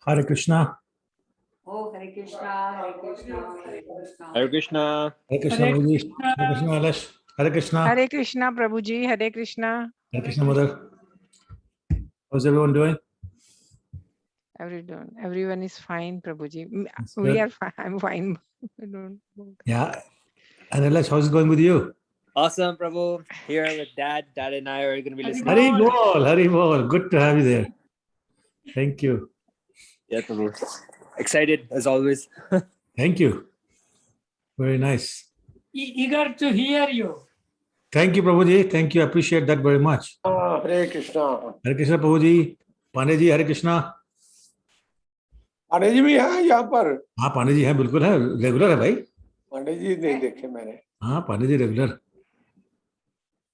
Hare Krishna. Oh, Hare Krishna, Hare Krishna, Hare Krishna. Hare Krishna. Hare Krishna, Prabhuji. Hare Krishna, Alash. Hare Krishna. Hare Krishna, Prabhuji. Hare Krishna. Hare Krishna, Mother. How's everyone doing? Everyone is fine, Prabhuji. That's We good. are fine. I'm fine. I don't know. Yeah. And Alash, how's it going with you? Awesome, Prabhu. Here with Dad. Dad and I are going to be listening. Hari Bol, Hari Bol. Good to have you there. Thank you. Yeah, Prabhu. Excited as always. Thank you. Very nice. Eager to hear you. Thank you, Prabhuji. Thank you. I appreciate that very much. Hare Krishna. Hare Krishna, Prabhuji. Pandey ji, हरे कृष्णा. पांडे जी भी हैं यहाँ पर? हाँ, पांडे जी हैं, बिल्कुल है, regular है भाई. पांडे जी नहीं देखे मैंने. हाँ, पांडे जी रेगुलर.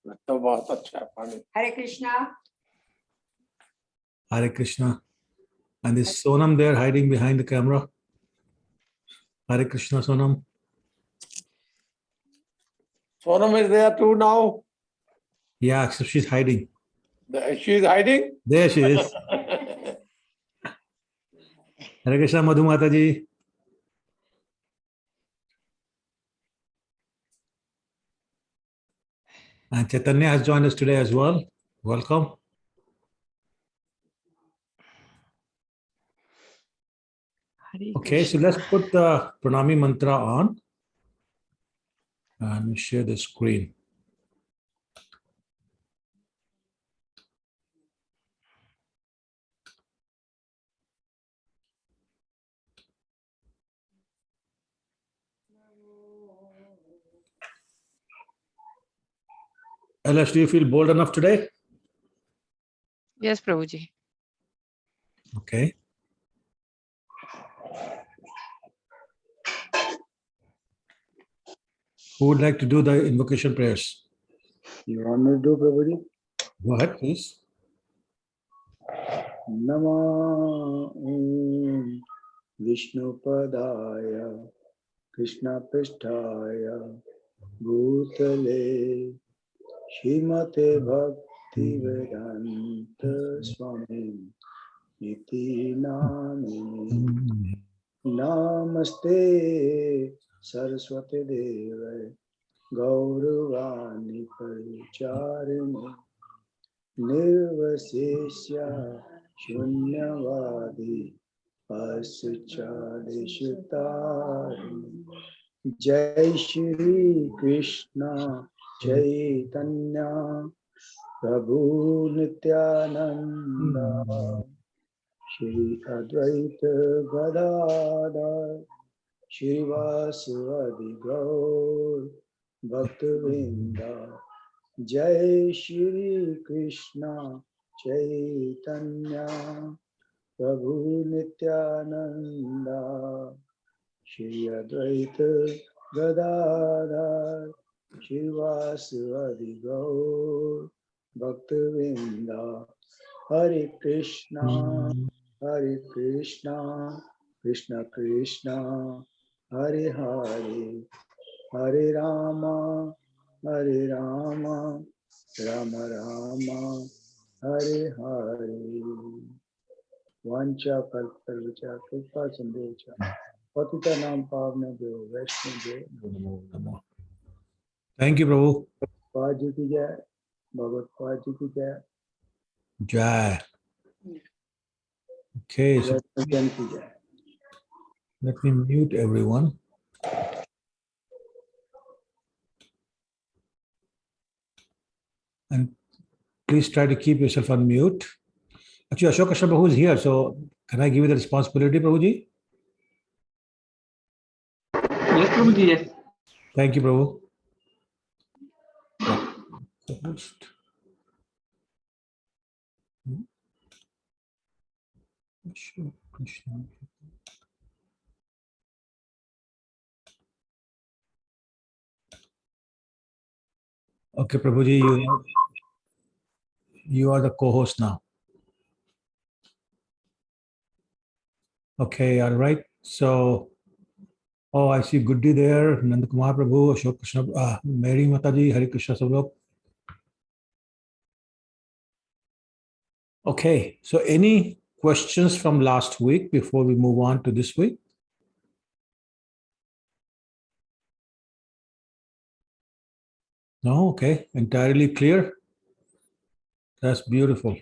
तो बहुत अच्छा है Pandey. Hare Krishna. Hare Krishna. And is Sonam there hiding behind the camera? Hare Krishna, Sonam. Sonam is there too now? Yeah, except she's hiding. She is hiding? There she is. Hare Krishna, Madhu Mata ji. And Chaitanya has joined us today as well. Welcome. Hare Okay, so let's put the Pranami mantra on. And share the screen. Alesh, do you feel bold enough today? Yes, Prabhuji. Okay. Who would like to do the invocation prayers? You want me to do, Prabhuji? Go ahead, please. Nama Vishnu Padaya Krishna Pisthaya Bhutale Shrimate Bhakti Vedanta Swami Iti Nami Namaste Saraswati Deva Gauravani Paricharini Nirvasesya Shunyavadi Asachadeshutari Jai Shri Krishna Chaitanya Prabhu Nityananda Shri Advaita Gadadhar Shri Vasudeva Gaur Bhaktavinda Jai Shri Krishna Chaitanya Prabhu Nityananda Shri Advaita Gadadhar Shri Vasudeva Gaur Bhaktavinda Hare Krishna Krishna Krishna Hare Hare Hare Rama Rama Rama Hare Hare Vancha Kalpatarvicha Kripa Sandecha Patita Nam Pavne Dev Vaishnav Dev. Thank you, Prabhu. Paji ki jai, Bhagat Paji ki jai. Jai. Okay, so Jai ki jai. let me mute everyone. And please try to keep yourself on mute. Actually, Ashok Kashyap Prabhu is here, so can I give you the responsibility, Prabhuji? Yes, Prabhuji, yes. Thank you, Prabhu. The host. Ashok Krishna. Okay, Prabhuji, you are the co-host now. Okay, all right. So, oh, I see Goody there, Nand Kumar Prabhu, Ashok Krishna, Mary Mataji, Hare Krishna, सब लोग. Okay, so any questions from last week before we move on to this week? No, okay, entirely clear. That's beautiful.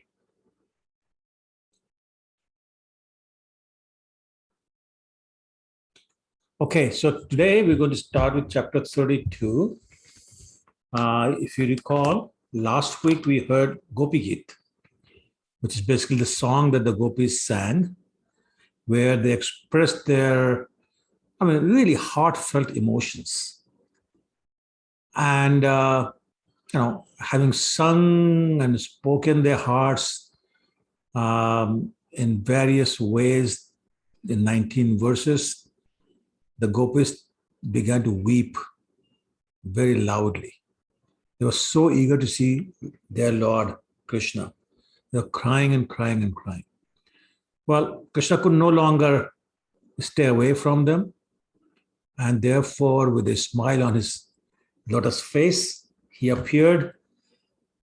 Okay, so today we're going to start with chapter 32. If you recall, last week we heard Gopi Geet, which is basically the song that the gopis sang, where they expressed their, really heartfelt emotions. And, having sung and spoken their hearts in various ways in 19 verses, the gopis began to weep very loudly. They were so eager to see their Lord Krishna. They were crying and crying and crying. Well, Krishna could no longer stay away from them. And therefore, with a smile on his lotus face, he appeared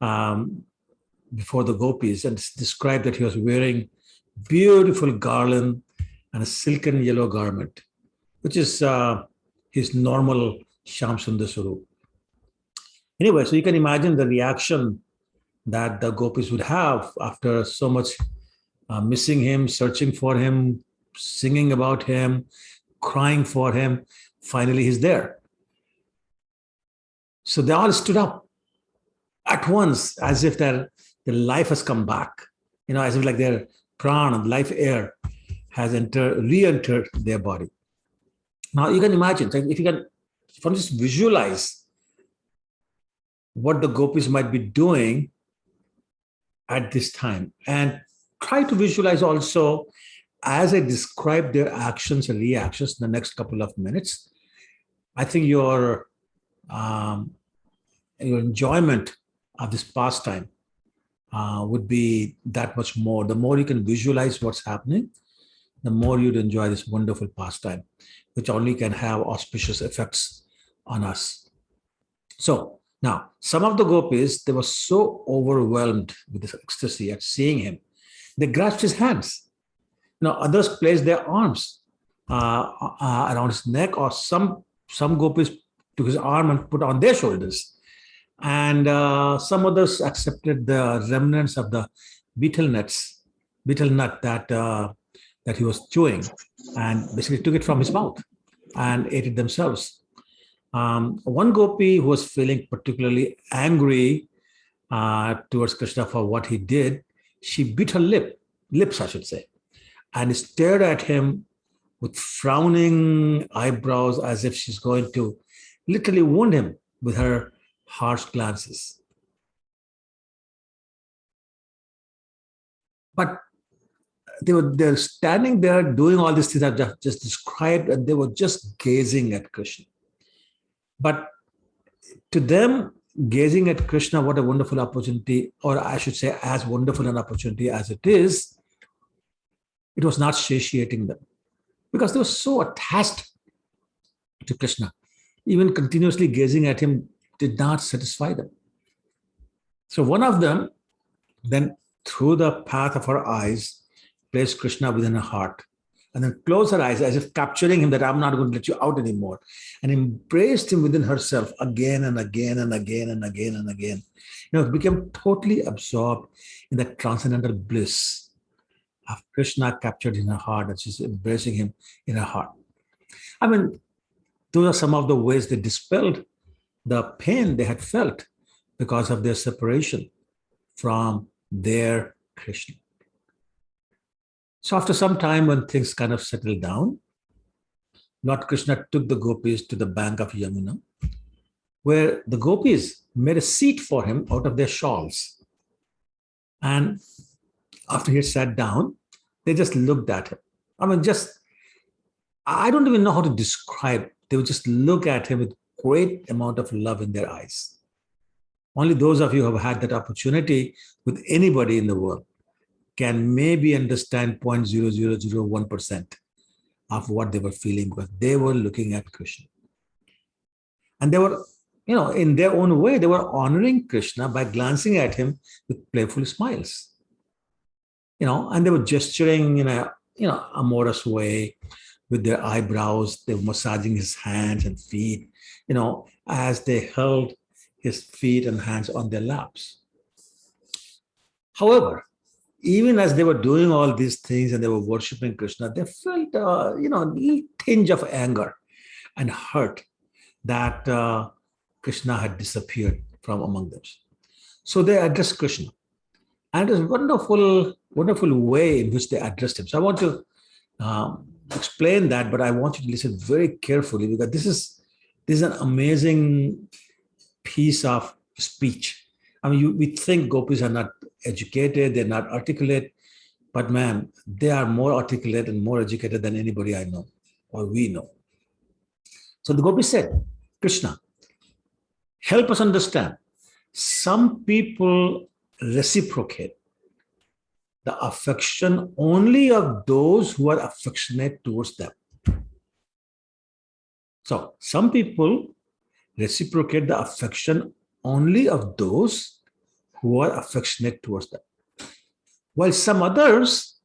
before the gopis and described that he was wearing beautiful garland and a silken yellow garment, which is his normal Shyam Sundar Swarup. Anyway, so you can imagine the reaction that the gopis would have after so much missing him, searching for him, singing about him, crying for him. Finally, he's there. So they all stood up at once as if their life has come back, as if like their prana, life air, has re-entered their body. Now you can imagine, if you can just visualize what the gopis might be doing at this time, and try to visualize also as I describe their actions and reactions in the next couple of minutes. I think your enjoyment of this pastime would be that much more. The more you can visualize what's happening, the more you'd enjoy this wonderful pastime, which only can have auspicious effects on us. So now, some of the gopis, they were so overwhelmed with this ecstasy at seeing him, they grasped his hands. Others placed their arms around his neck, or some gopis took his arm and put on their shoulders. And some others accepted the remnants of the betel nut that he was chewing, and basically took it from his mouth and ate it themselves. One gopi who was feeling particularly angry towards Krishna for what he did, she bit her lips, I should say, and stared at him with frowning eyebrows as if she's going to literally wound him with her harsh glances. But they're standing there doing all these things I've just described, and they were just gazing at Krishna. But to them, gazing at Krishna, what a wonderful opportunity, or I should say as wonderful an opportunity as it is, it was not satiating them, because they were so attached to Krishna. Even continuously gazing at him did not satisfy them. So one of them then, through the path of her eyes, placed Krishna within her heart, and then closed her eyes as if capturing him, that I'm not going to let you out anymore, and embraced him within herself again and again and again and again and again. Became totally absorbed in that transcendental bliss of Krishna captured in her heart, and she's embracing him in her heart. Those are some of the ways they dispelled the pain they had felt because of their separation from their Krishna. So after some time, when things kind of settled down, Lord Krishna took the gopis to the bank of Yamuna, where the gopis made a seat for him out of their shawls. And after he sat down, they just looked at him. I don't even know how to describe. They would just look at him with great amount of love in their eyes. Only those of you who have had that opportunity with anybody in the world can maybe understand 0.0001% of what they were feeling, because they were looking at Krishna. And they were, in their own way, they were honoring Krishna by glancing at him with playful smiles. and they were gesturing in a, amorous way with their eyebrows. They were massaging his hands and feet, as they held his feet and hands on their laps. However, even as they were doing all these things and they were worshiping Krishna, they felt, a little tinge of anger and hurt that Krishna had disappeared from among them. So they addressed Krishna. And it was a wonderful, wonderful way in which they addressed him. So I want to explain that, but I want you to listen very carefully, because this is an amazing piece of speech. I mean, we think gopis are not educated, they're not articulate, but man, they are more articulate and more educated than anybody I know or we know. So the gopis said, Krishna, help us understand. Some people reciprocate the affection only of those who are affectionate towards them. So some people reciprocate the affection only of those who are affectionate towards them, while some others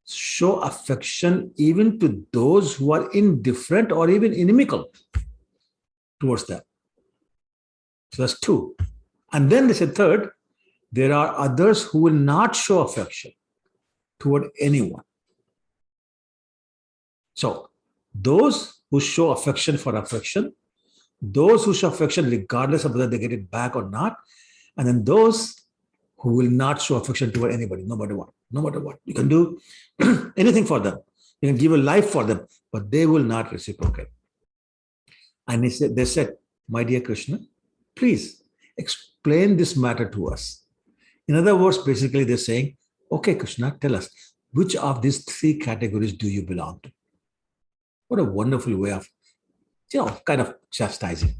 show affection even to those who are indifferent or even inimical towards them. So that's two. And then they said, third, there are others who will not show affection toward anyone. So those who show affection for affection, those who show affection regardless of whether they get it back or not, and then those who will not show affection toward anybody, no matter what. No matter what. You can do anything for them. You can give a life for them, but they will not reciprocate. And they said, my dear Krishna, please explain this matter to us. In other words, basically they're saying, okay, Krishna, tell us, which of these three categories do you belong to? What a wonderful way of, kind of chastising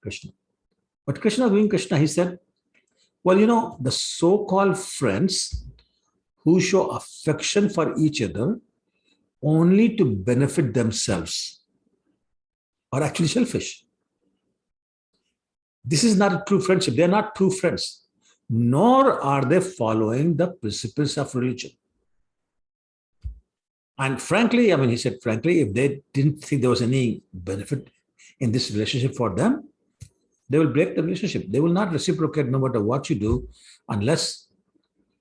Krishna. But Krishna, being Krishna, he said, well, the so-called friends who show affection for each other only to benefit themselves are actually selfish. This is not a true friendship. They're not true friends, nor are they following the principles of religion. And frankly, he said, frankly, if they didn't think there was any benefit in this relationship for them, they will break the relationship. They will not reciprocate no matter what you do unless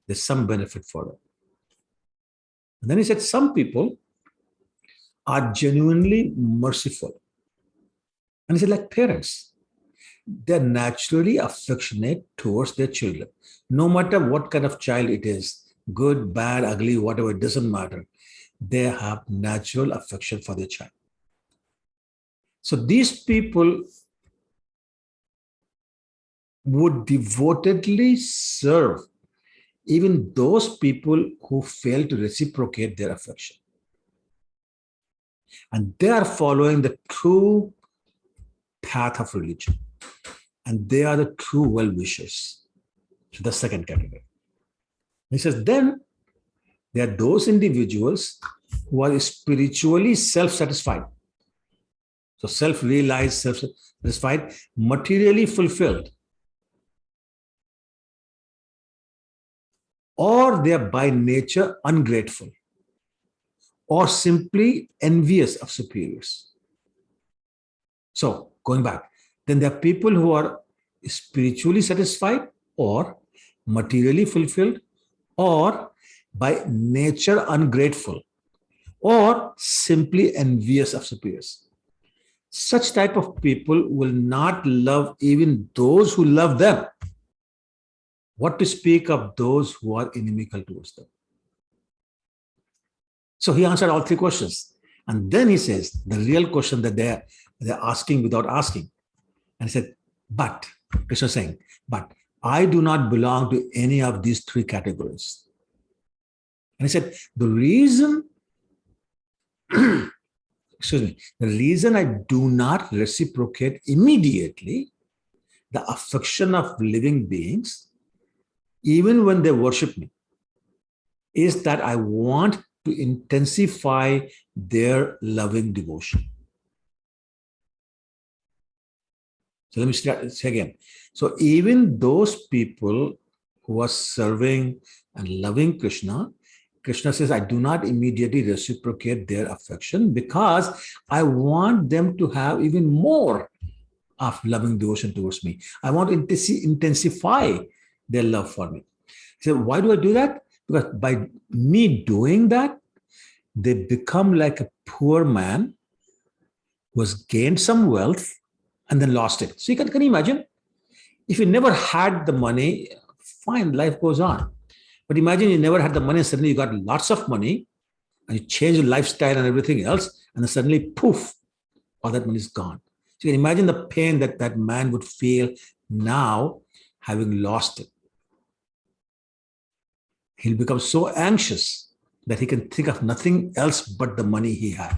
there's some benefit for them. And then he said, some people are genuinely merciful. And he said, like parents, they're naturally affectionate towards their children. No matter what kind of child it is, good, bad, ugly, whatever, it doesn't matter. They have natural affection for their child. So these people would devotedly serve even those people who fail to reciprocate their affection. And they are following the true path of religion. And they are the true well-wishers. So the second category. He says, then there are those individuals who are spiritually self-satisfied. So self-realized, self-satisfied, materially fulfilled. Or they are by nature ungrateful, or simply envious of superiors. So going back, then there are people who are spiritually satisfied, or materially fulfilled, or by nature ungrateful, or simply envious of superiors. Such type of people will not love even those who love them. What to speak of those who are inimical towards them? So he answered all three questions. And then he says, the real question that they're asking without asking. And he said, but, Krishna is saying, but I do not belong to any of these three categories. And he said, the reason, the reason I do not reciprocate immediately the affection of living beings, even when they worship me, is that I want to intensify their loving devotion. So let me say again. So even those people who was serving and loving Krishna, Krishna says, I do not immediately reciprocate their affection because I want them to have even more of loving devotion towards me. I want to intensify their love for me. He said, why do I do that? Because by me doing that, they become like a poor man who has gained some wealth and then lost it. So can you imagine? If you never had the money, fine, life goes on. But imagine you never had the money and suddenly you got lots of money and you change your lifestyle and everything else, and then suddenly, poof, all that money is gone. So you can imagine the pain that that man would feel now having lost it. He'll become so anxious that he can think of nothing else but the money he had.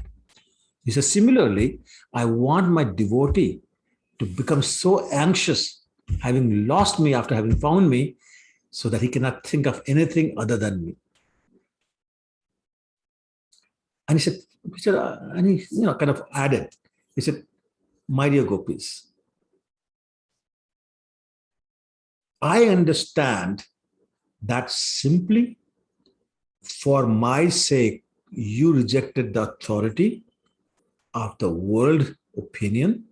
He says, similarly, I want my devotee to become so anxious, having lost me after having found me, so that he cannot think of anything other than me. And he said, and he kind of added, he said, my dear gopis, I understand that simply for my sake, you rejected the authority of the world opinion,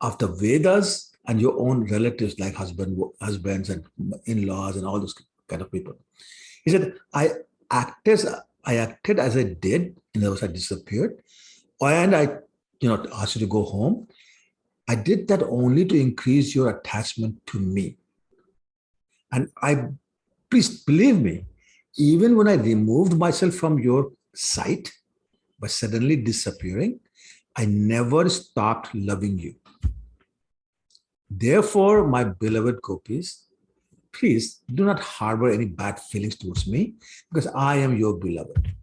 of the Vedas, and your own relatives like husbands and in-laws and all those kind of people. He said, I acted as I did, in other words, I disappeared, and I asked you to go home. I did that only to increase your attachment to me. And please believe me, even when I removed myself from your sight by suddenly disappearing, I never stopped loving you. Therefore, my beloved gopis, please do not harbor any bad feelings towards me because I am your beloved.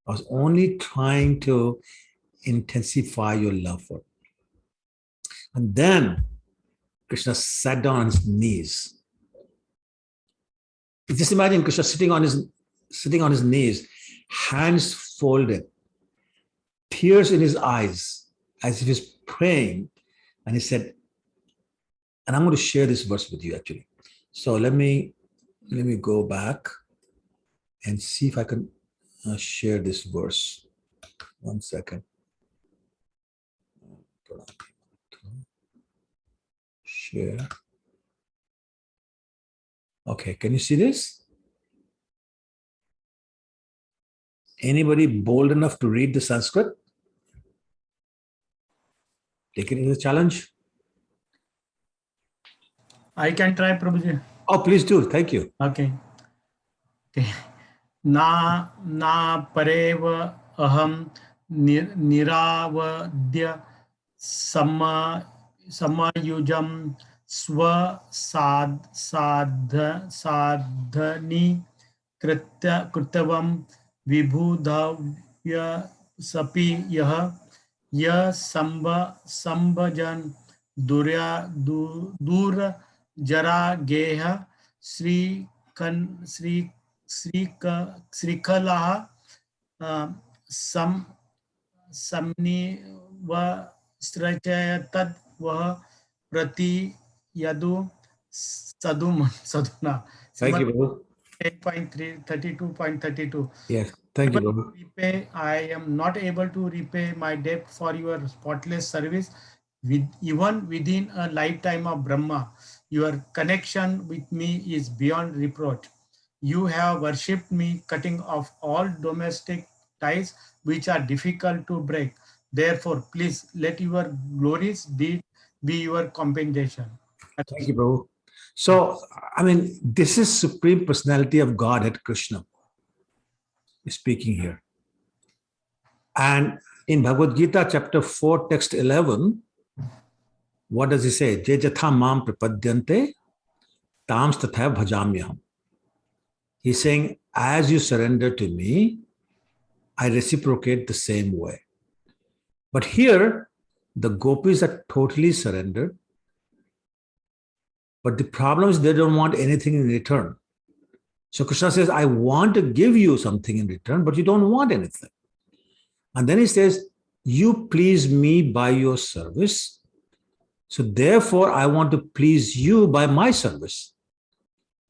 I was only trying to intensify your love for me. And then Krishna sat down on his knees. Just imagine Krishna sitting on his knees, hands folded, tears in his eyes, as if he's praying. And he said, and I'm going to share this verse with you actually. So let me go back and see if I can share this verse. 1 second. Share. Okay, can you see this? Anybody bold enough to read the Sanskrit? Take it as a challenge. I can try, Prabhuji. Oh, please do. Thank you. Okay. Na pareva aham niravadya samayujam swa sadhani kritavam vibhudhavya sapi yah sambajan dur jara geha Srikalaha samni va strachayatad va prati yadu saduna. Thank you, Babu. 8.32.32. Yes, thank you, Babu. I am not able to repay my debt for your spotless service, even within a lifetime of Brahma. Your connection with me is beyond reproach. You have worshipped me, cutting off all domestic ties which are difficult to break. Therefore, please let your glorious deed be your compensation. Thank you, Babu. So, this is Supreme Personality of Godhead, Krishna, speaking here. And in Bhagavad Gita, chapter 4, text 11, what does he say? Je jatha mam prapadyante, tams tatha bhajamyaham. He's saying, as you surrender to me, I reciprocate the same way. But here, the gopis are totally surrendered. But the problem is they don't want anything in return. So Krishna says, I want to give you something in return, but you don't want anything. And then he says, you please me by your service. So therefore, I want to please you by my service.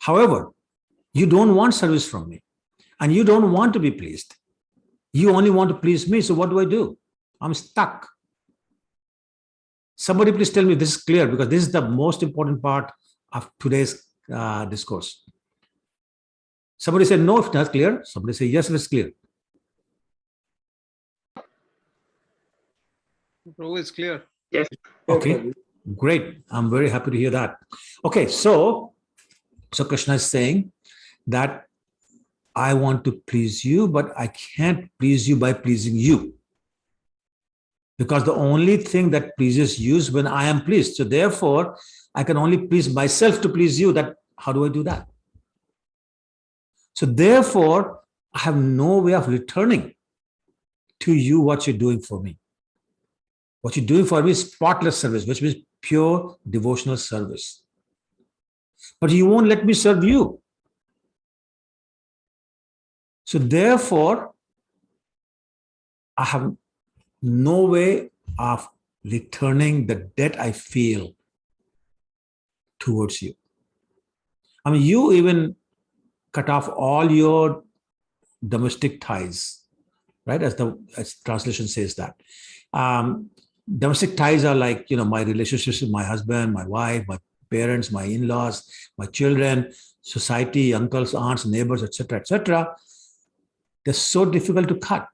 However, you don't want service from me and you don't want to be pleased. You only want to please me. So what do? I'm stuck. Somebody please tell me this is clear, because this is the most important part of today's discourse. Somebody say no if that's clear. Somebody say yes if it's clear. Prabhu, it's clear. Yes. Okay, great. I'm very happy to hear that. Okay, so Krishna is saying that I want to please you, but I can't please you by pleasing you. Because the only thing that pleases you is when I am pleased. So therefore, I can only please myself to please you. How do I do that? So therefore, I have no way of returning to you what you're doing for me. What you're doing for me is spotless service, which means pure devotional service. But you won't let me serve you. So therefore, I have no way of returning the debt I feel towards you. I mean, you even cut off all your domestic ties, right? As translation says that. Domestic ties are like, my relationships with my husband, my wife, my parents, my in-laws, my children, society, uncles, aunts, neighbors, etc., etc. They're so difficult to cut.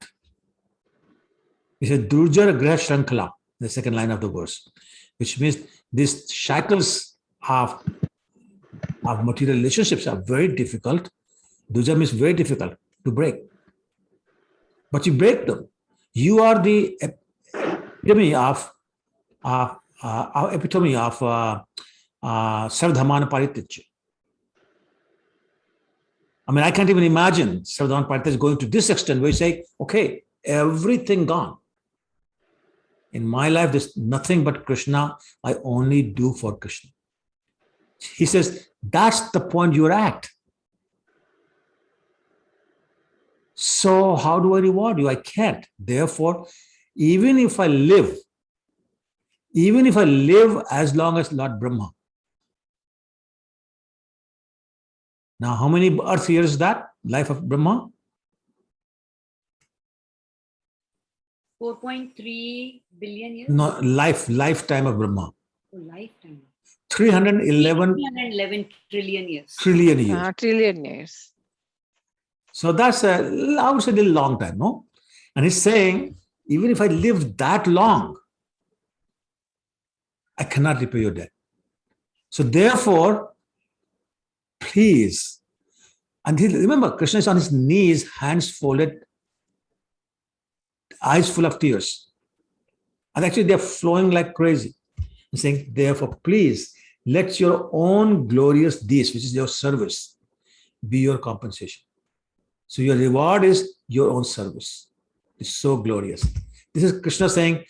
He said, Durjar Grah Shrankhala, the second line of the verse, which means these shackles of material relationships are very difficult. Durja means very difficult to break. But you break them. You are the epitome of Sarvadhamana Parityaja. I mean, I can't even imagine Sarvadhamana Parityaja going to this extent where you say, okay, everything gone. In my life, there's nothing but Krishna. I only do for Krishna. He says, that's the point you're at. So how do I reward you? I can't. Therefore, even if I live as long as Lord Brahma. Now, how many earth years is that? Life of Brahma? 4.3 billion years? No, lifetime of Brahma. Oh, lifetime. 311 trillion years. trillion years. Trillion years. So that's I would say a long time, no? And he's saying, even if I live that long, I cannot repay your debt. So therefore, please, and remember, Krishna is on his knees, hands folded, eyes full of tears. And actually they're flowing like crazy. He's saying, therefore, please, let your own glorious deeds, which is your service, be your compensation. So your reward is your own service. It's so glorious. This is Krishna saying,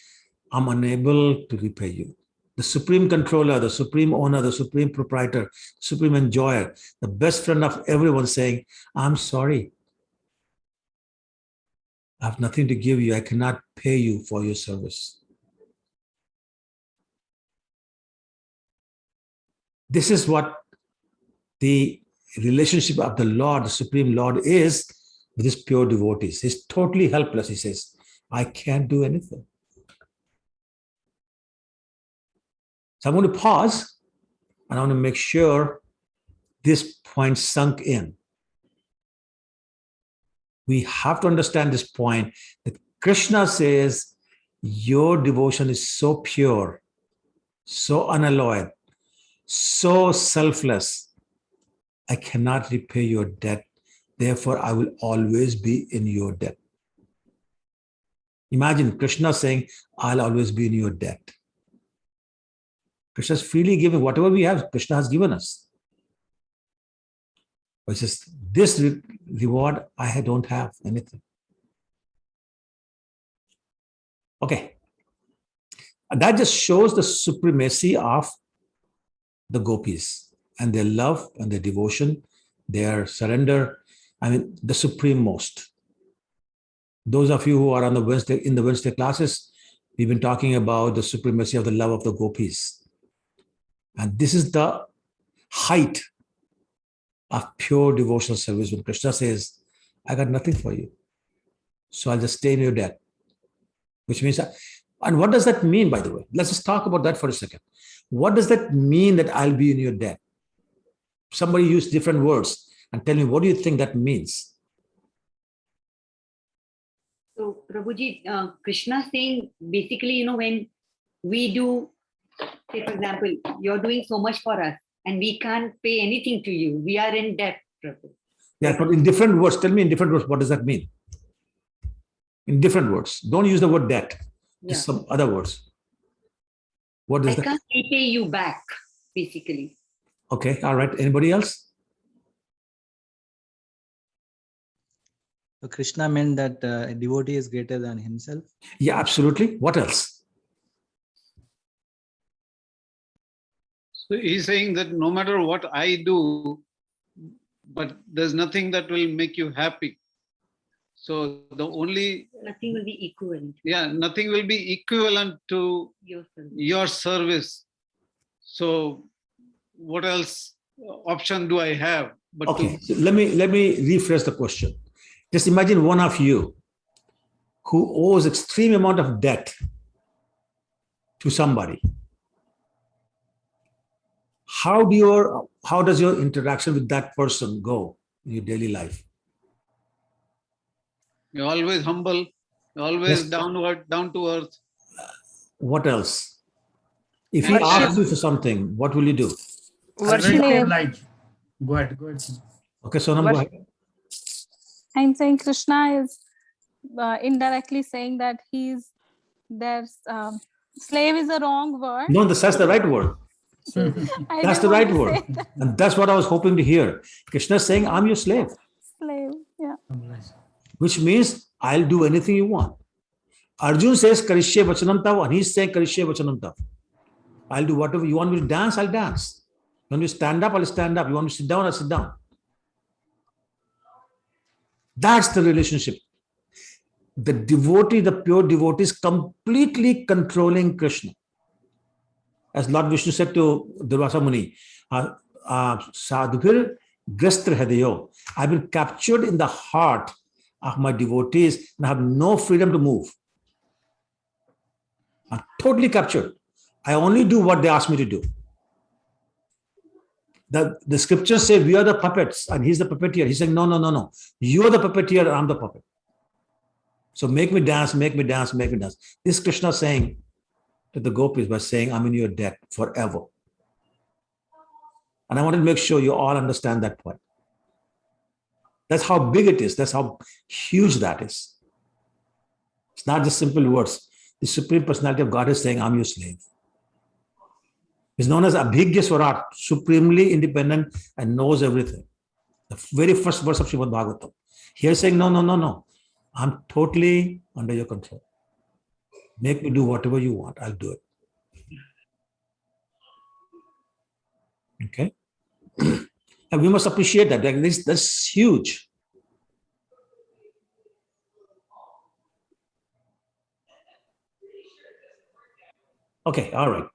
I'm unable to repay you. The supreme controller, the supreme owner, the supreme proprietor, supreme enjoyer, the best friend of everyone saying, I'm sorry. I have nothing to give you. I cannot pay you for your service. This is what the relationship of the Lord, the Supreme Lord, is with his pure devotees. He's totally helpless. He says, I can't do anything. So I'm going to pause and I want to make sure this point sunk in. We have to understand this point that Krishna says, your devotion is so pure, so unalloyed, so selfless. I cannot repay your debt. Therefore, I will always be in your debt. Imagine Krishna saying, I'll always be in your debt. Krishna is freely giving whatever we have, Krishna has given us. But he says, this reward, I don't have anything. Okay. And that just shows the supremacy of the gopis and their love and their devotion, their surrender. I mean, the supreme most. Those of you who are on the Wednesday classes, we've been talking about the supremacy of the love of the gopis. And this is the height of pure devotional service when Krishna says, I got nothing for you. So I'll just stay in your debt. Which means, and what does that mean, by the way? Let's just talk about that for a second. What does that mean that I'll be in your debt? Somebody use different words and tell me, what do you think that means? So, Prabhuji, Krishna saying basically, when we do, say, for example, you're doing so much for us and we can't pay anything to you. We are in debt, Prabhu. Yeah, but in different words, tell me in different words, what does that mean? In different words. Don't use the word debt. Just some other words. What does I that? can't repay you back, basically. Okay, all right. Anybody else? So Krishna meant that a devotee is greater than himself. Yeah, absolutely. What else? So he's saying that no matter what I do, but there's nothing that will make you happy. So the only... Nothing will be equivalent. Yeah, nothing will be equivalent to your service. So what else option do I have? But Okay, so let me rephrase the question. Just imagine one of you who owes extreme amount of debt to somebody. How does your interaction with that person go in your daily life? You're always humble, always Yes. down to earth. What else? If he Worship. asks you for something, what will you do? Always Worship. oblige. Go ahead. Okay, Sonam, go ahead. I'm saying Krishna is indirectly saying that slave is a wrong word. No, that's the right word. I That's didn't the want right to word. say that. And that's what I was hoping to hear. Krishna is saying, I'm your slave, Slave, yeah. which means I'll do anything you want. Arjun says, Karishye Vachanam Tav, and he's saying, Karishye Vachanam Tav. I'll do whatever you want me to dance, I'll dance. You want me to stand up, I'll stand up. You want me to sit down, I'll sit down. That's the relationship. The devotee, the pure devotee is completely controlling Krishna. As Lord Vishnu said to Durvasa Muni, Sadhubhir Grastra Hadayo, I've been captured in the heart of my devotees and I have no freedom to move. I'm totally captured. I only do what they ask me to do. The scriptures say we are the puppets and he's the puppeteer. He's saying, no. You are the puppeteer and I'm the puppet. So make me dance, make me dance, make me dance. This Krishna saying to the gopis by saying, I'm in your debt forever. And I want to make sure you all understand that point. That's how big it is. That's how huge that is. It's not just simple words. The Supreme Personality of God is saying, I'm your slave. It's known as Abhigya Swarat, supremely independent and knows everything. The very first verse of Srimad Bhagavatam. Here saying, no. I'm totally under your control. Make me do whatever you want. I'll do it. Okay? And we must appreciate that. That's huge. Okay, all right.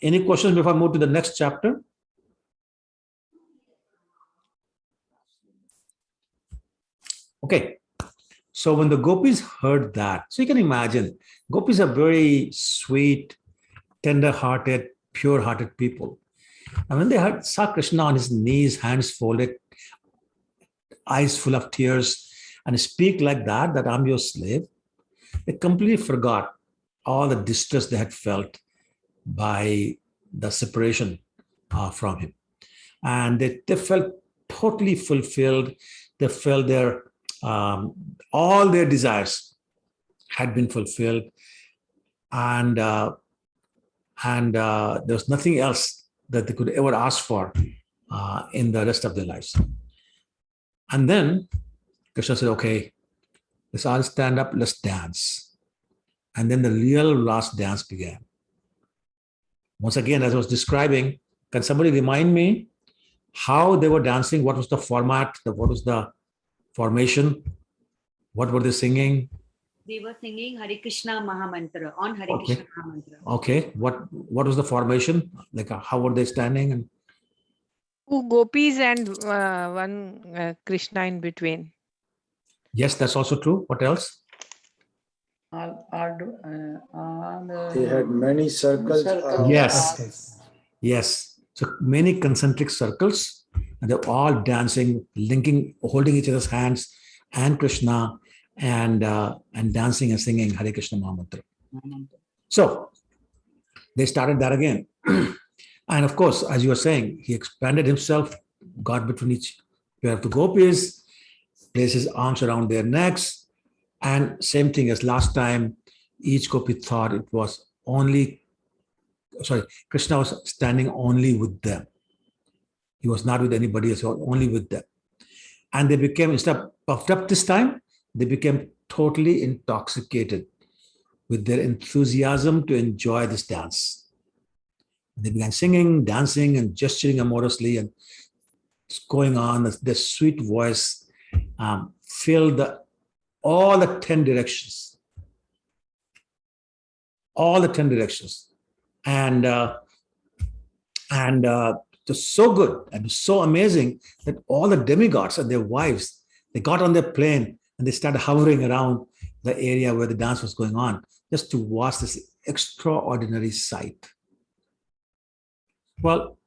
Any questions before I move to the next chapter? Okay. So when the gopis heard that, so you can imagine, gopis are very sweet, tender-hearted, pure-hearted people. And when they saw Krishna on his knees, hands folded, eyes full of tears, and speak like that I'm your slave, they completely forgot all the distress they had felt by the separation from him. And they felt totally fulfilled. They felt all their desires had been fulfilled. And there was nothing else that they could ever ask for in the rest of their lives. And then Krishna said, okay, let's all stand up, let's dance. And then the real last dance began. Once again, as I was describing, can somebody remind me how they were dancing? What was the format? What was the formation? What were they singing? They were singing Hare Krishna Mahamantra on Hare Krishna Mahamantra. Okay. What was the formation? Like how were they standing? And Two gopis and one Krishna in between. Yes, that's also true. What else? They had many circles. Yes. Yes. So many concentric circles, and they're all dancing, linking, holding each other's hands, and Krishna, and dancing and singing Hare Krishna Mahamantra. So they started that again. And of course, as you were saying, he expanded himself, got between each pair of the gopis, placed his arms around their necks, and same thing as last time, each gopi thought it was only, Krishna was standing only with them. He was not with anybody else, only with them. And they became, instead of puffed up this time, they became totally intoxicated with their enthusiasm to enjoy this dance. They began singing, dancing, and gesturing amorously, and it's going on. Their sweet voice filled all the 10 directions. All the 10 directions. And it was so good and so amazing that all the demigods and their wives, they got on their plane and they started hovering around the area where the dance was going on, just to watch this extraordinary sight. Well,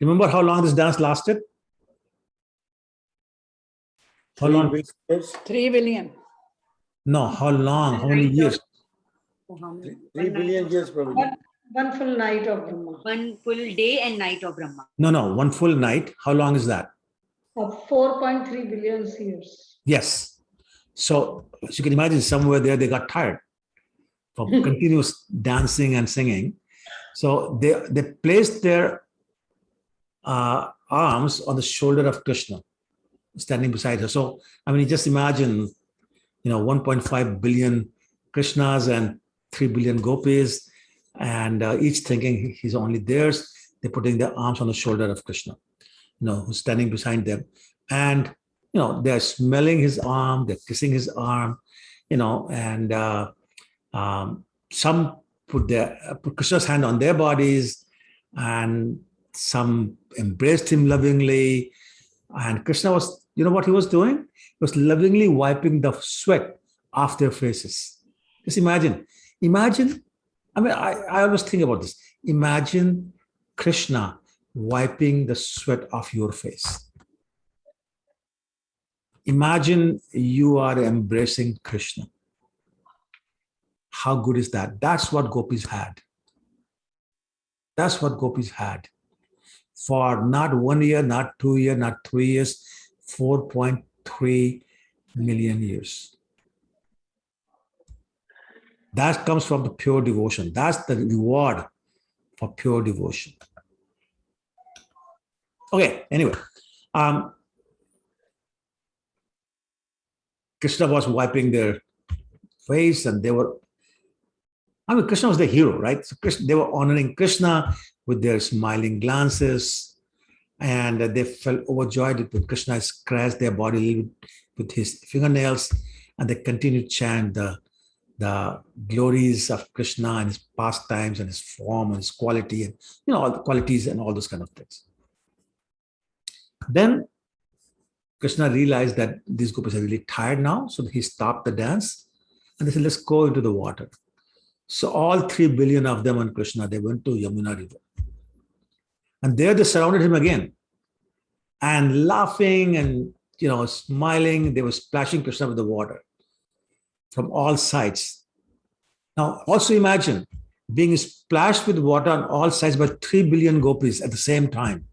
remember how long this dance lasted? How long? 3 billion. No, how long? How many years? 3 billion years, probably. One full night of Brahma. One full day and night of Brahma. No, one full night. How long is that? Of 4.3 billion years. Yes. So as you can imagine, somewhere there they got tired from continuous dancing and singing. So they placed their arms on the shoulder of Krishna, standing beside her. So, I mean, you just imagine, 1.5 billion Krishnas and 3 billion gopis, and each thinking he's only theirs. They're putting their arms on the shoulder of Krishna, who's standing beside them. And, they're smelling his arm, they're kissing his arm, and some put Krishna's hand on their bodies, and some embraced him lovingly. And Krishna was, what he was doing? He was lovingly wiping the sweat off their faces. Just imagine, I mean, I always think about this. Imagine Krishna wiping the sweat off your face. Imagine you are embracing Krishna. How good is that? That's what gopis had. That's what gopis had. For not 1 year, not 2 years, not 3 years, 4.3 million years. That comes from the pure devotion. That's the reward for pure devotion. Okay, anyway. Krishna was wiping their face, and Krishna was the hero, right? So they were honoring Krishna with their smiling glances, and they felt overjoyed when Krishna scratched their body a little bit with his fingernails, and they continued to chant the glories of Krishna and his pastimes and his form and his quality, and all the qualities and all those kind of things. Then Krishna realized that these gopis are really tired now, so he stopped the dance, and they said, let's go into the water. So all 3 billion of them and Krishna, they went to Yamuna River. And there they surrounded him again. And laughing and smiling, they were splashing Krishna with the water from all sides. Now also imagine being splashed with water on all sides by 3 billion gopis at the same time.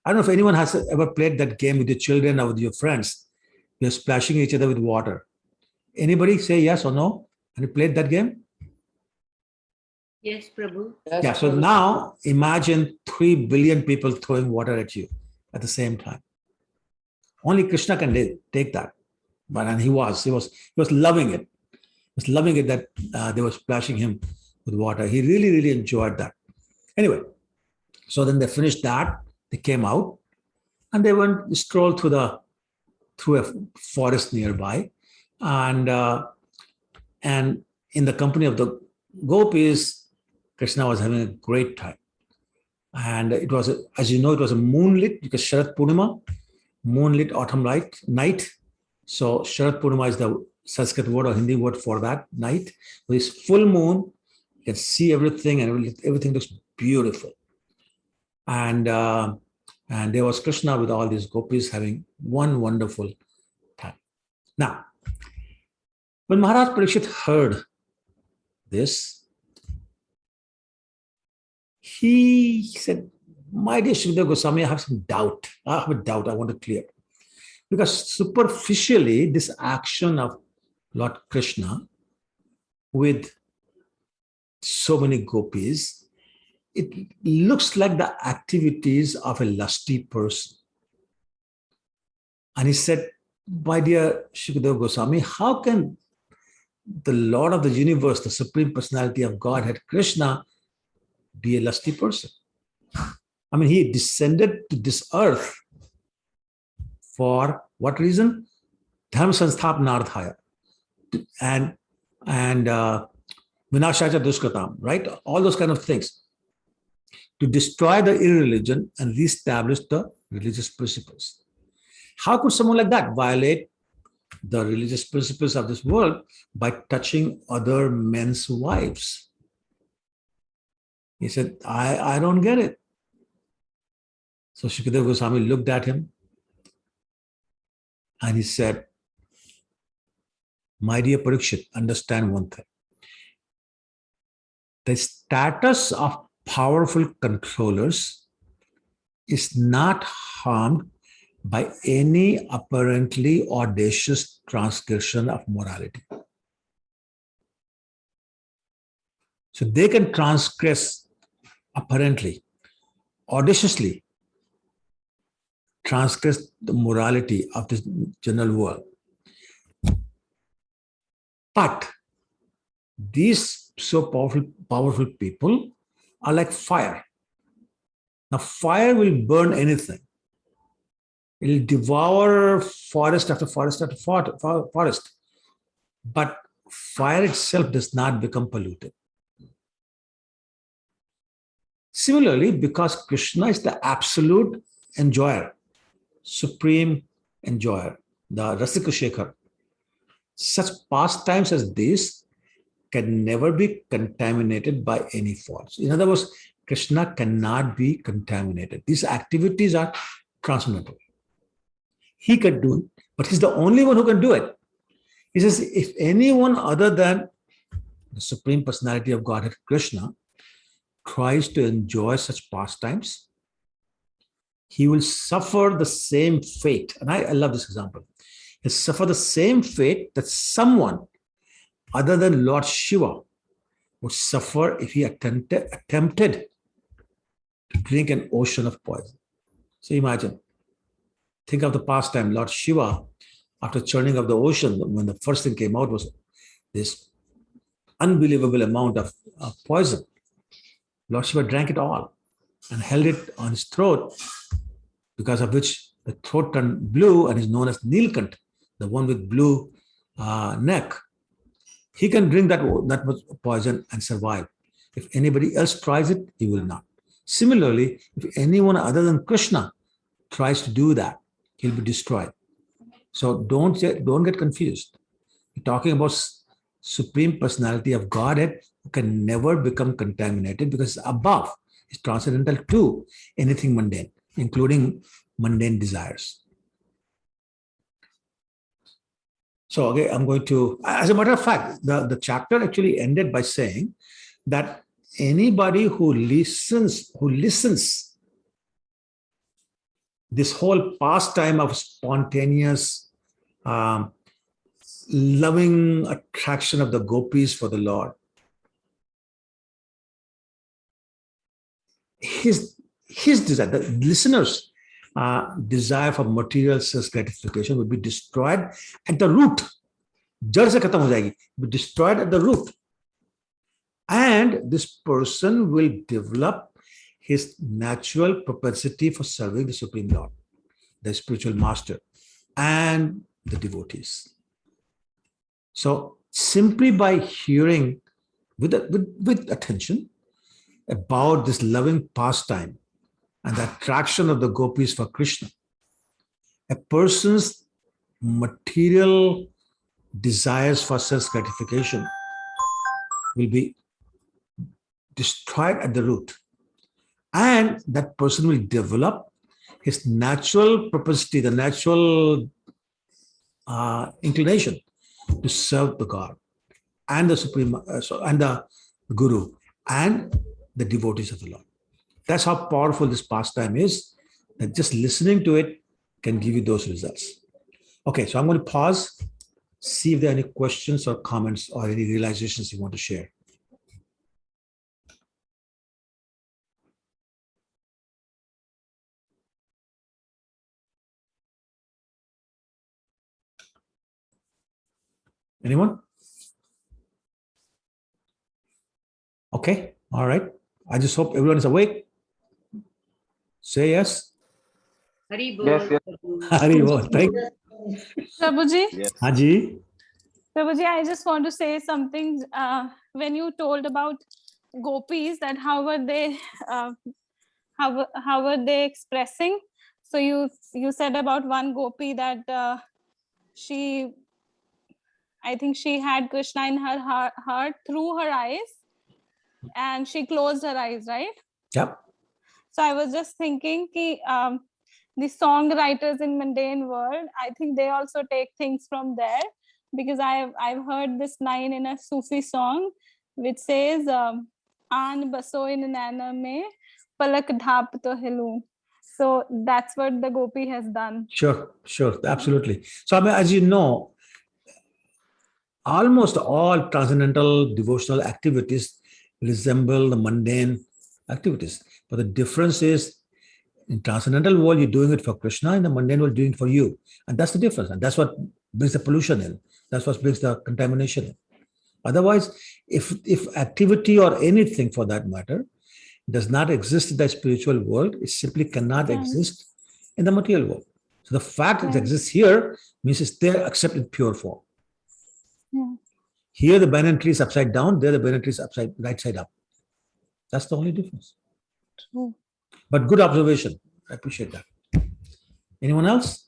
I don't know if anyone has ever played that game with your children or with your friends. You're splashing each other with water. Anybody say yes or no? Have you played that game? Yes, Prabhu. Yeah, so now imagine 3 billion people throwing water at you at the same time. Only Krishna can take that. And he was loving it. He was loving it that they were splashing him with water. He really, really enjoyed that. Anyway, so then they finished that. They came out and they strolled through a forest nearby, and in the company of the gopis, Krishna was having a great time. And it was, as you know, it was a moonlit, because Sharat Purnima, moonlit autumn night. So Sharat Purnima is the Sanskrit word or Hindi word for that night. With this full moon, you can see everything, and everything looks beautiful. And there was Krishna with all these gopis having one wonderful time. Now, when Maharaj Parikshit heard this, he said, my dear Shukadeva Goswami, I have some doubt. I have a doubt I want to clear. Because superficially, this action of Lord Krishna with so many gopis, it looks like the activities of a lusty person. And he said, my dear Shukadeva Goswami, how can the Lord of the universe, the Supreme Personality of Godhead, Krishna, be a lusty person? I mean, he descended to this earth for what reason? Dharma Sansthapanarthaya and Vinashacha Dushkatam, right? All those kind of things. To destroy the irreligion and reestablish the religious principles. How could someone like that violate the religious principles of this world by touching other men's wives? He said, I don't get it. So Shukadeva Goswami looked at him and he said, my dear Parikshit, understand one thing. The status of powerful controllers is not harmed by any apparently audacious transgression of morality. So they can transgress apparently, audaciously, transgress the morality of this general world. But these so powerful people are like fire. Now, fire will burn anything. It will devour forest after forest after forest. But fire itself does not become polluted. Similarly, because Krishna is the absolute enjoyer, supreme enjoyer, the Rasika Shekhar, such pastimes as this can never be contaminated by any faults. In other words, Krishna cannot be contaminated. These activities are transcendental. He can do it, but he's the only one who can do it. He says, if anyone other than the Supreme Personality of Godhead, Krishna, tries to enjoy such pastimes, he will suffer the same fate. And I love this example. He'll suffer the same fate that someone other than Lord Shiva would suffer if he attempted to drink an ocean of poison. So imagine, think of the pastime. Lord Shiva, after churning of the ocean, when the first thing came out was this unbelievable amount of poison. Lord Shiva drank it all and held it on his throat, because of which the throat turned blue and is known as Nilkant, the one with blue neck. He can drink that much poison and survive. If anybody else tries it, he will not. Similarly, if anyone other than Krishna tries to do that, he'll be destroyed. So don't get confused. We're talking about Supreme Personality of Godhead who can never become contaminated because it's above, it's transcendental to anything mundane, including mundane desires. So okay, I'm going to, as a matter of fact, the chapter actually ended by saying that anybody who listens this whole pastime of spontaneous loving attraction of the gopis for the Lord, his desire, the listeners' desire for material sense gratification would be destroyed at the root. Jad se khatam ho jayegi, be destroyed at the root. And this person will develop his natural propensity for serving the Supreme Lord, the spiritual master, and the devotees. So simply by hearing with attention about this loving pastime and the attraction of the gopis for Krishna, a person's material desires for self gratification will be destroyed at the root. And that person will develop his natural propensity, the natural inclination to serve the God and the Supreme, and the Guru and the devotees of the Lord. That's how powerful this pastime is, that just listening to it can give you those results. Okay, so I'm going to pause, see if there are any questions or comments or any realizations you want to share. Anyone? Okay, all right. I just hope everyone is awake. Say yes. Hari Bol. Yes, yes. Hari Bol. Thank you. Prabhuji, Haji. Prabhuji, I just want to say something. When you told about gopis, that how were they expressing? So you said about one gopi that I think she had Krishna in her heart through her eyes, and she closed her eyes, right? Yep. So I was just thinking, the songwriters in mundane world, I think they also take things from there, because I've heard this line in a Sufi song, which says, "Aan basoy nana mein palak dhap to hilu." So that's what the gopi has done. Sure, absolutely. So, I mean, as you know, almost all transcendental devotional activities resemble the mundane activities. But the difference is, in transcendental world, you're doing it for Krishna, in the mundane world, doing it for you. And that's the difference. And that's what brings the pollution in. That's what brings the contamination in. Otherwise, if activity or anything for that matter does not exist in the spiritual world, it simply cannot exist in the material world. So the fact it exists here means it's there except in pure form. Yeah. Here the banyan tree is upside down, there the banyan tree is right side up. That's the only difference. True. But good observation. I appreciate that. Anyone else?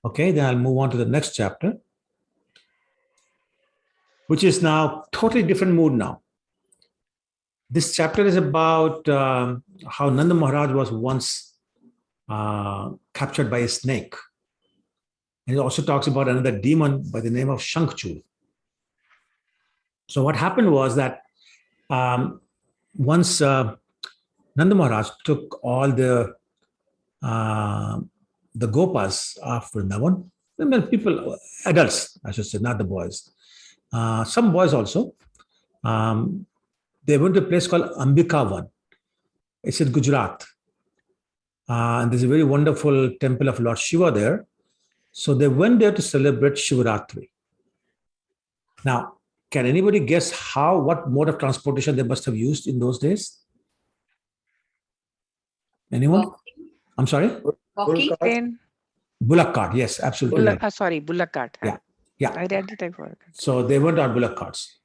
Okay, then I'll move on to the next chapter, which is now totally different mood now. This chapter is about how Nanda Maharaj was once captured by a snake. And it also talks about another demon by the name of Shankchul. So what happened was that once Nanda Maharaj took all the Gopas of Vrindavan, people, adults, I should say, not the boys. Some boys also. They went to a place called Ambikavan. It's in Gujarat. And there's a very wonderful temple of Lord Shiva there. So they went there to celebrate Shivaratri. Now, can anybody guess what mode of transportation they must have used in those days? Anyone? I'm sorry? Train. Bullock cart, yes, absolutely. Bullock cart. Yeah. I read it. I forgot. So they went on bullock carts.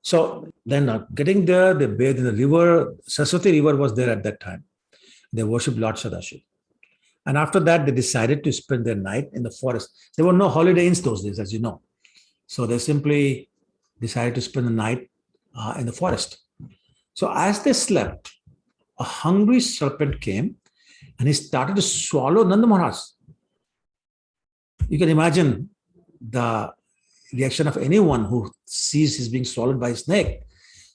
So then getting there, they bathed in the river. Saraswati River was there at that time. They worshipped Lord Sadashiv. And after that, they decided to spend their night in the forest. There were no holiday inns those days, as you know. So they simply decided to spend the night in the forest. So as they slept, a hungry serpent came and he started to swallow Nanda Maharaj. You can imagine the reaction of anyone who sees he's being swallowed by a snake.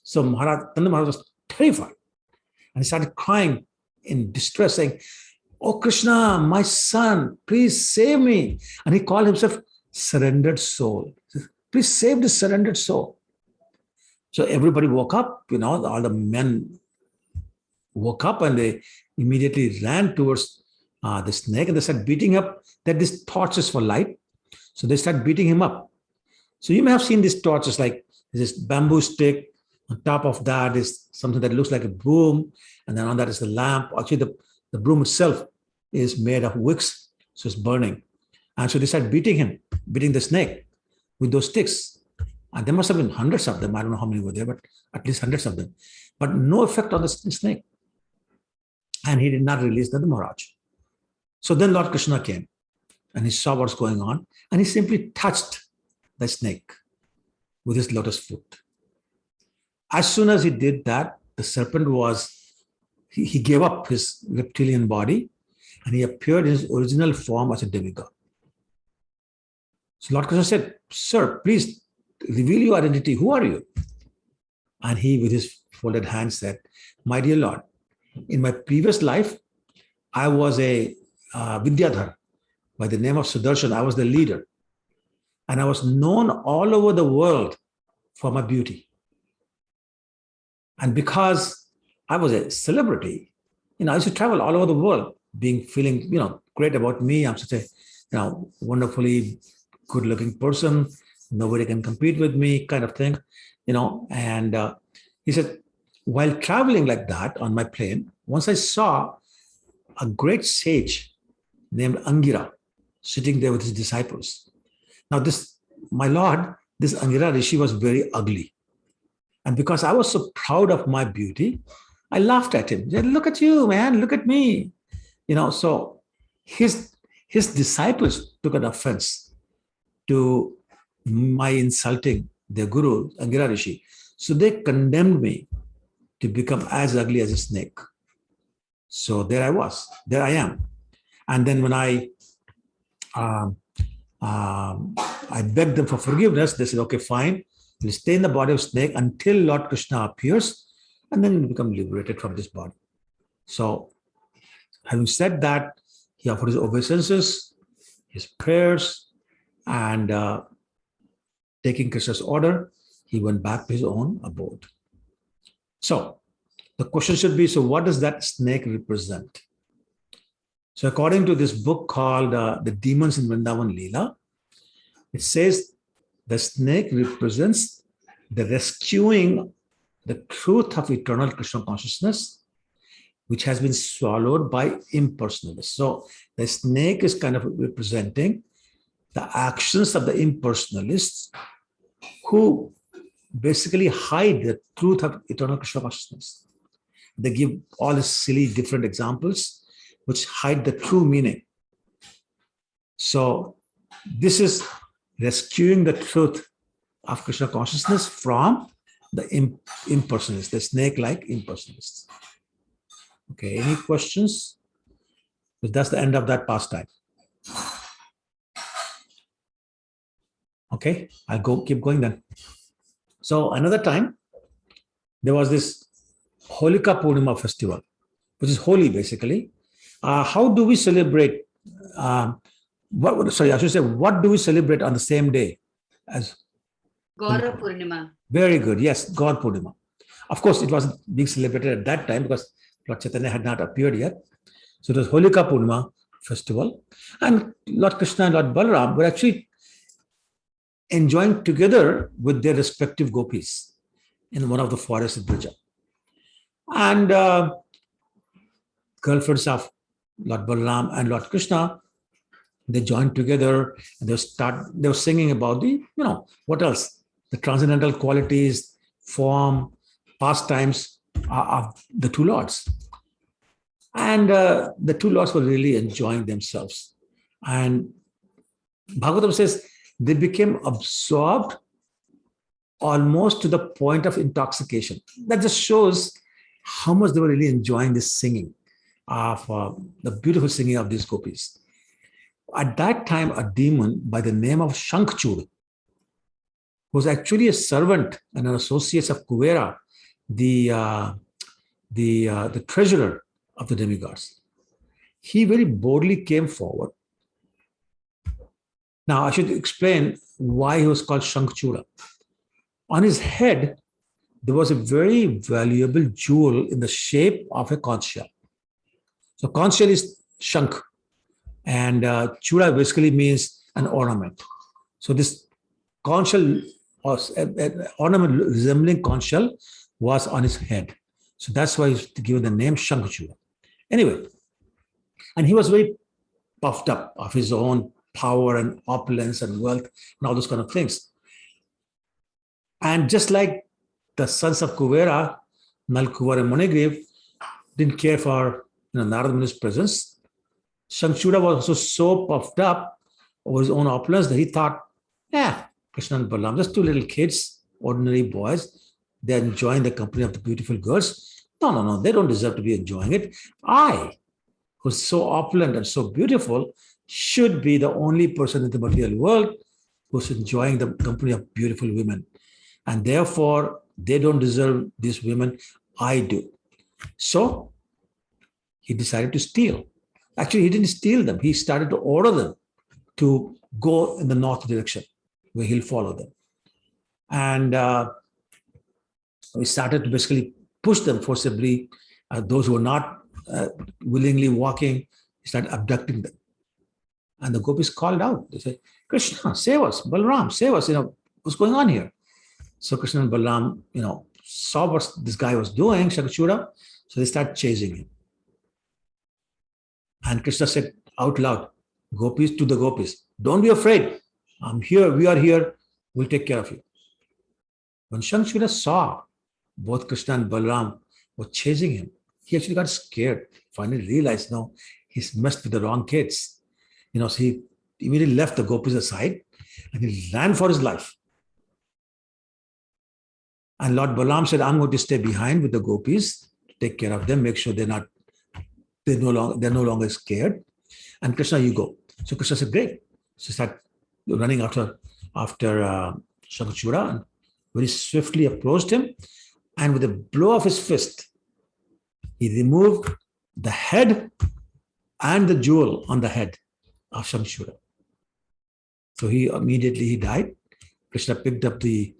So Nanda Maharaj was terrified. And he started crying in distress, saying, "Oh Krishna, my son, please save me." And he called himself surrendered soul. Please save this surrendered soul. So everybody woke up, all the men woke up and they immediately ran towards the snake and they started beating up. They had these torches for light. So they started beating him up. So you may have seen these torches, like this bamboo stick. On top of that is something that looks like a broom. And then on that is the lamp. Actually, the broom itself is made of wicks. So it's burning. And so they started beating the snake with those sticks. And there must have been hundreds of them. I don't know how many were there, but at least hundreds of them. but no effect on the snake. And he did not release the Maharaj. So then Lord Krishna came and he saw what's going on, and he simply touched the snake with his lotus foot. As soon as he did that, the serpent he gave up his reptilian body and he appeared in his original form as a demigod. So Lord Krishna said, "Sir, please reveal your identity. Who are you?" And he, with his folded hands, said, "My dear Lord, in my previous life, I was a Vidyadhar. By the name of Sudarshan, I was the leader. And I was known all over the world for my beauty. And because I was a celebrity, I used to travel all over the world, feeling, great about me. I'm such a, wonderfully good-looking person. Nobody can compete with me, kind of thing, And he said, while traveling like that on my plane, once I saw a great sage named Angira sitting there with his disciples. Now my Lord, this Angira Rishi was very ugly. And because I was so proud of my beauty, I laughed at him. Said, "Look at you, man, look at me." So his disciples took an offense to my insulting their guru, Angira Rishi. So they condemned me to become as ugly as a snake. So there I am. And then when I begged them for forgiveness, they said, "Okay, fine. We'll stay in the body of snake until Lord Krishna appears, and then we'll become liberated from this body." So having said that, he offered his obeisances, his prayers, and taking Krishna's order, he went back to his own abode. So the question should be, so what does that snake represent? So according to this book called The Demons in Vrindavan Leela, it says the snake represents the rescuing the truth of eternal Krishna consciousness, which has been swallowed by impersonalists. So the snake is kind of representing the actions of the impersonalists who basically hide the truth of eternal Krishna consciousness. They give all these silly different examples which hide the true meaning. So this is rescuing the truth of Krishna consciousness from the impersonalists, the snake-like impersonalists. Okay, any questions? So that's the end of that pastime. Okay, I'll keep going then. So another time, there was this Holika Purnima festival, which is holy basically. How do we celebrate? What do we celebrate on the same day as Gaura Purnima. Very good. Yes, God Purnima. Of course, it wasn't being celebrated at that time because Lord Chaitanya had not appeared yet. So it was Holika Purnima festival. And Lord Krishna and Lord Balaram were actually enjoying together with their respective gopis in one of the forests of Brija. And girlfriends of Lord Balaram and Lord Krishna, they joined together and they were singing about what else? The transcendental qualities, form, pastimes of the two lords. And the two lords were really enjoying themselves. And Bhagavatam says they became absorbed almost to the point of intoxication. That just shows how much they were really enjoying this singing of the beautiful singing of these gopis. At that time, a demon by the name of Shankhchud was actually a servant and an associate of Kuvera, the treasurer of the demigods. He very boldly came forward. Now, I should explain why he was called Shankhchura. On his head, there was a very valuable jewel in the shape of a conch shell. So conch shell is Shankh, and Chura basically means an ornament. So this conch shell, was an ornament resembling conch shell, was on his head. So that's why he's given the name Shankhchura. Anyway, and he was very puffed up of his own power and opulence and wealth and all those kind of things. And just like the sons of Kuvera Nalkuvar and Monegriv didn't care for Narada Muni's presence. Shankshuda was also so puffed up over his own opulence that he thought, Krishna and Balaram, just two little kids, ordinary boys, they're enjoying the company of the beautiful girls. No, they don't deserve to be enjoying it. I, who's so opulent and so beautiful, should be the only person in the material world who's enjoying the company of beautiful women. And therefore, they don't deserve these women. I do. So he decided to steal. Actually, he didn't steal them. He started to order them to go in the north direction where he'll follow them. And we started to basically push them forcibly. Those who were not willingly walking, he started abducting them. And the gopis called out. They said, Krishna, save us. Balaram, save us. What's going on here? So Krishna and Balaram, saw what this guy was doing, Shakashuda. So they started chasing him. And Krishna said out loud, gopis to the gopis, don't be afraid. I'm here. We are here. We'll take care of you. When Shankshuda saw both Krishna and Balaram were chasing him, he actually got scared. Finally realized, no, he's messed with the wrong kids. So he immediately left the gopis aside and he ran for his life. And Lord Balaram said, I'm going to stay behind with the gopis, take care of them, make sure they're no longer scared. And Krishna, you go. So Krishna said, great. So he started running after Shakashuda and very swiftly approached him. And with a blow of his fist, he removed the head and the jewel on the head of Shankshuda. So he died. Krishna picked up the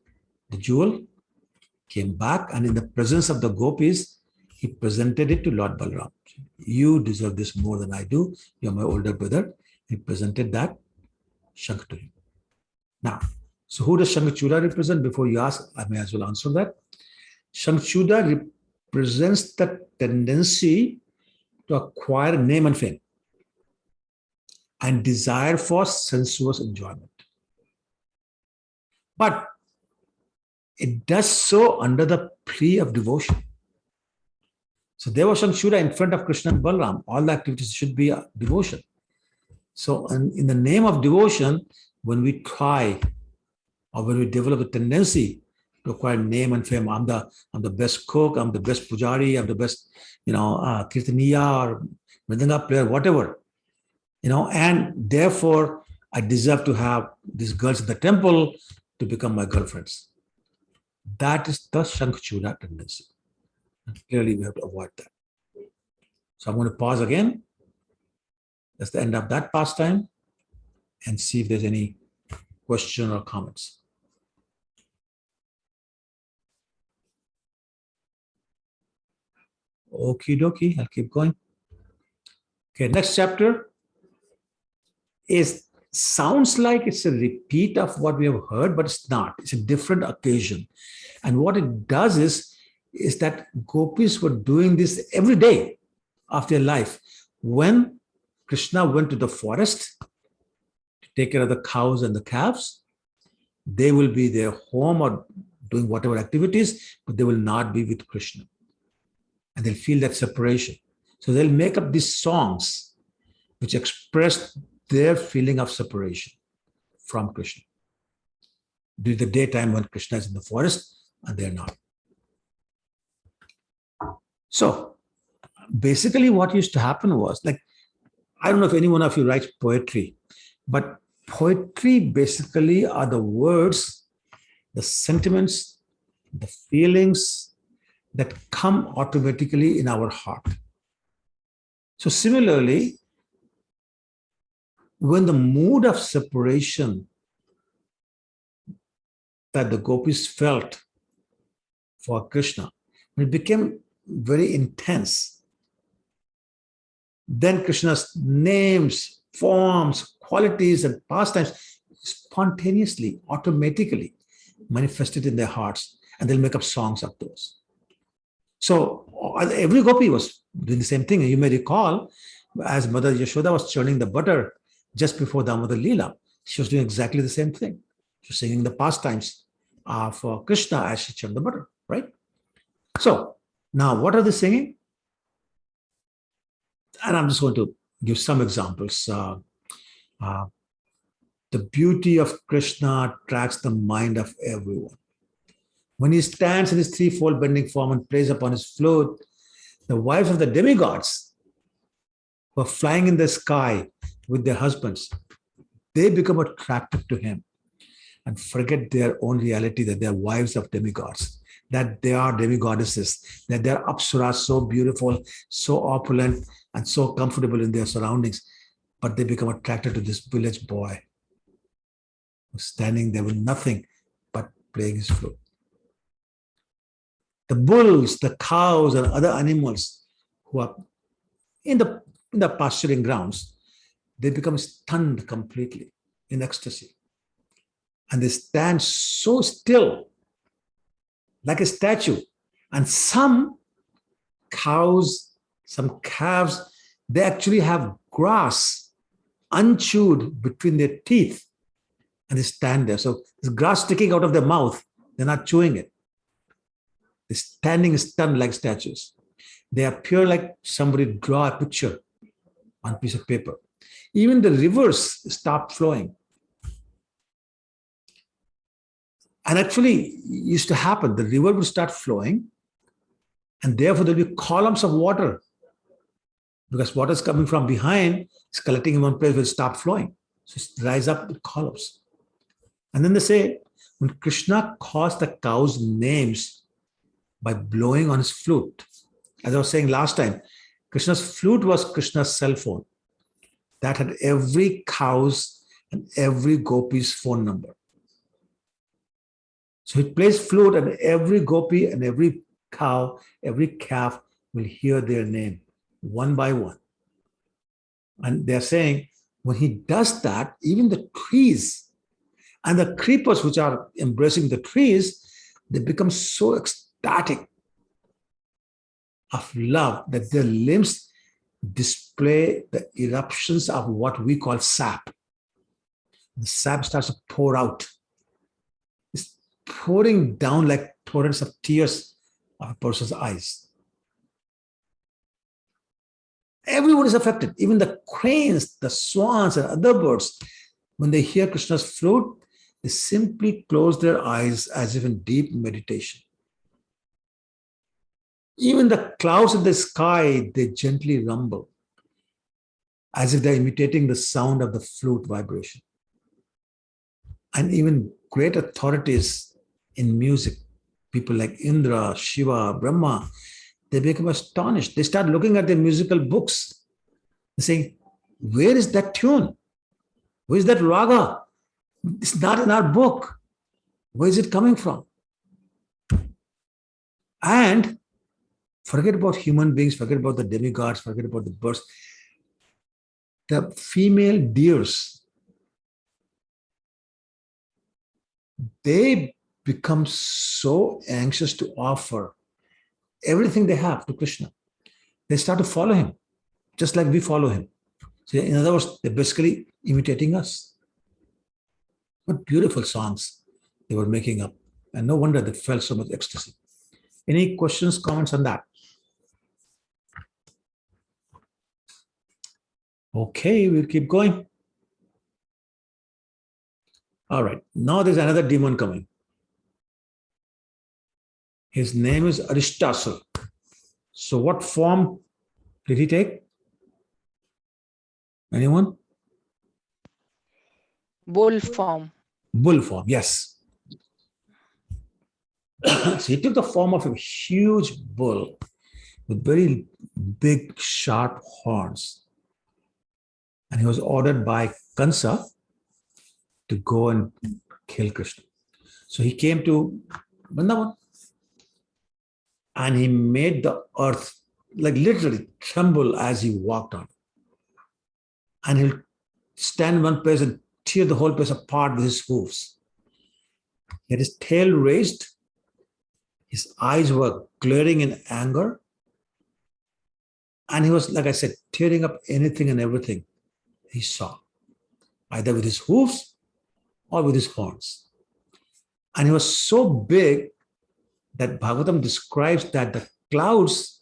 jewel, came back, and in the presence of the gopis, he presented it to Lord Balaram. You deserve this more than I do. You're my older brother. He presented that Shankh to him. Now, so who does Shankshuda represent? Before you ask, I may as well answer that. Shankshuda represents the tendency to acquire name and fame and desire for sensuous enjoyment. But it does so under the plea of devotion. So there was Shankshuda in front of Krishna and Balaram. All the activities should be devotion. So in the name of devotion, when we try or when we develop a tendency to acquire name and fame, I'm the best cook, I'm the best pujari, I'm the best, kirtaniya or mridanga player, whatever, and therefore I deserve to have these girls in the temple to become my girlfriends. That is the Shankshuda tendency. And clearly, we have to avoid that. So I'm going to pause again. That's the end of that pastime and see if there's any question or comments. Okie dokie, I'll keep going. Okay, next chapter sounds like it's a repeat of what we have heard, but it's not. It's a different occasion. And what it does is that gopis were doing this every day of their life. When Krishna went to the forest to take care of the cows and the calves, they will be their home or doing whatever activities, but they will not be with Krishna. And they'll feel that separation. So they'll make up these songs which express their feeling of separation from Krishna. During the daytime when Krishna is in the forest and they're not. So basically what used to happen was, I don't know if any one of you writes poetry, but poetry basically are the words, the sentiments, the feelings that come automatically in our heart. So similarly, when the mood of separation that the gopis felt for Krishna, it became very intense. Then Krishna's names, forms, qualities, and pastimes spontaneously, automatically manifested in their hearts, and they'll make up songs of those. So every gopi was doing the same thing. And you may recall, as Mother Yashoda was churning the butter just before Damodar Leela, she was doing exactly the same thing. She was singing the pastimes for Krishna as she churned the butter, right? So Now, what are they singing? And I'm just going to give some examples. The beauty of Krishna attracts the mind of everyone. When he stands in his threefold bending form and plays upon his flute, the wives of the demigods who are flying in the sky with their husbands, they become attracted to him and forget their own reality, that they are wives of demigods, that they are demigoddesses, that they are apsaras, so beautiful, so opulent, and so comfortable in their surroundings. But they become attracted to this village boy who's standing there with nothing but playing his flute. The bulls, the cows, and other animals who are in the pasturing grounds, they become stunned completely in ecstasy. And they stand so still, like a statue. And some cows, some calves, they actually have grass unchewed between their teeth. And they stand there. So there's grass sticking out of their mouth. They're not chewing it. They're standing stunned like statues. They appear like somebody draw a picture on a piece of paper. Even the rivers stop flowing. And actually, it used to happen. The river would start flowing, and therefore there'll be columns of water. Because water is coming from behind, it's collecting in one place, will stop flowing. So it rise up with columns. And then they say, when Krishna calls the cows names by blowing on his flute, as I was saying last time, Krishna's flute was Krishna's cell phone. That had every cow's and every gopi's phone number. So he plays flute, and every gopi and every cow, every calf will hear their name one by one. And they're saying, when he does that, even the trees and the creepers which are embracing the trees, they become so ecstatic of love that their limbs display the eruptions of what we call sap. The sap starts to pour out. It's pouring down like torrents of tears of a person's eyes. Everyone is affected. Even the cranes, the swans, and other birds, when they hear Krishna's flute, they simply close their eyes as if in deep meditation. Even the clouds in the sky, they gently rumble, as if they're imitating the sound of the flute vibration. And even great authorities in music, people like Indra, Shiva, Brahma, they become astonished. They start looking at their musical books and saying, where is that tune? Where is that raga? It's not in our book. Where is it coming from? And forget about human beings, forget about the demigods, forget about the birds. The female deers, they become so anxious to offer everything they have to Krishna. They start to follow him, just like we follow him. So in other words, they're basically imitating us. What beautiful songs they were making up. And no wonder they felt so much ecstasy. Any questions, comments on that? Okay, we'll keep going. All right, now there's another demon coming. His name is Arishtasur. So what form did he take? Anyone? Bull form. Bull form, yes. So he took the form of a huge bull with very big, sharp horns. And he was ordered by Kansa to go and kill Krishna. So he came to Vrindavan and he made the earth like literally tremble as he walked on. And he'll stand in one place and tear the whole place apart with his hooves. He had his tail raised. His eyes were glaring in anger. And he was, like I said, tearing up anything and everything he saw, either with his hooves or with his horns. And he was so big that Bhagavatam describes that the clouds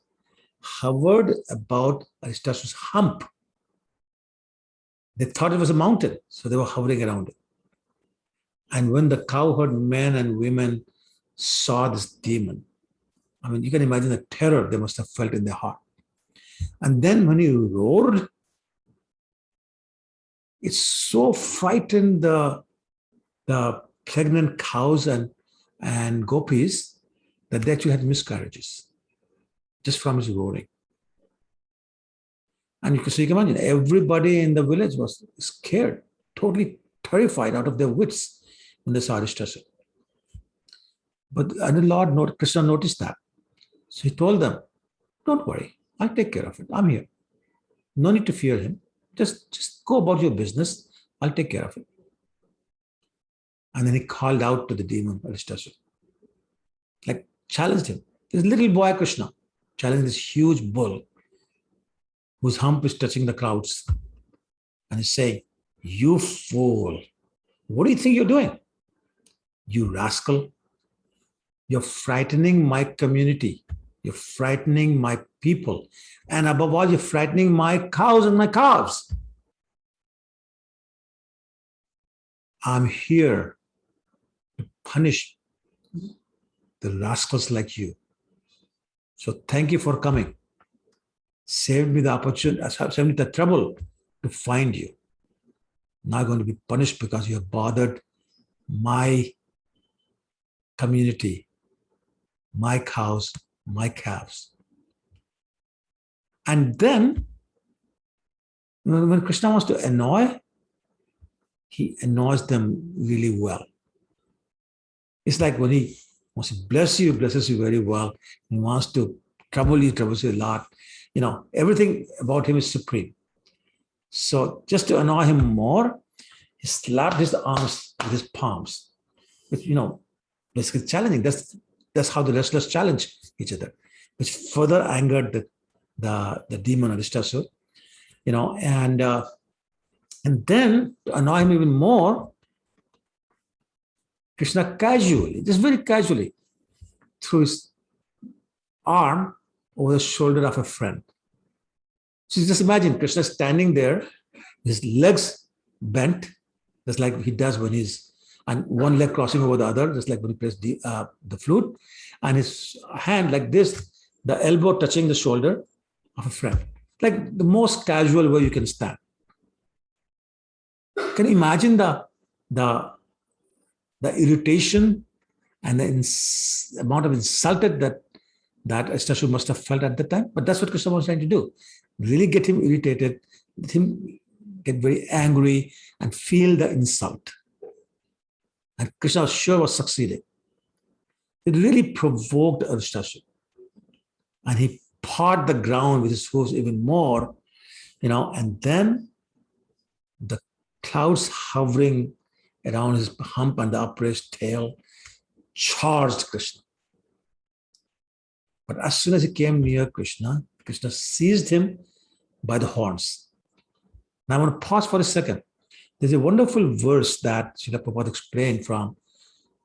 hovered about Aristasur's hump. They thought it was a mountain, so they were hovering around it. And when the cowherd men and women saw this demon, I mean, you can imagine the terror they must have felt in their heart. And then when he roared, it so frightened the pregnant cows and gopis that they actually had miscarriages just from his roaring. And so you can imagine, everybody in the village was scared, totally terrified out of their wits when they saw Arishtasur. But the Krishna noticed that. So he told them, don't worry, I'll take care of it. I'm here. No need to fear him. Just go about your business. I'll take care of it. And then he called out to the demon, Arishtasur, like challenged him. This little boy, Krishna, challenged this huge bull whose hump is touching the clouds. And he's saying, you fool, what do you think you're doing? You rascal, you're frightening my community. You're frightening my people. And above all, you're frightening my cows and my calves. I'm here to punish the rascals like you. So thank you for coming. Saved me the opportunity, saved me the trouble to find you. Now I'm going to be punished because you have bothered my community, my cows, my calves. And then, when Krishna wants to annoy, he annoys them really well. It's like when he wants to bless you, blesses you very well. He wants to trouble you, troubles you a lot. You know, everything about him is supreme. So just to annoy him more, he slapped his arms with his palms. Which, basically challenging. That's how the wrestlers challenge each other, which further angered the demon Arishtasur, and then to annoy him even more, Krishna casually, just very casually, threw his arm over the shoulder of a friend. So just imagine Krishna standing there, his legs bent, just like he does when he's, and one leg crossing over the other, just like when he plays the flute, and his hand like this, the elbow touching the shoulder of a friend. Like the most casual way you can stand. Can you imagine the irritation and the amount of insulted that Arishtasur must have felt at the time? But that's what Krishna was trying to do. Really get him irritated, let him get very angry and feel the insult. And Krishna sure was succeeding. It really provoked Arishtasur. And he pawed the ground with his hooves even more, and then the clouds hovering around his hump and the upraised tail charged Krishna. But as soon as he came near Krishna, Krishna seized him by the horns. Now I want to pause for a second. There's a wonderful verse that Srila Prabhupada explained from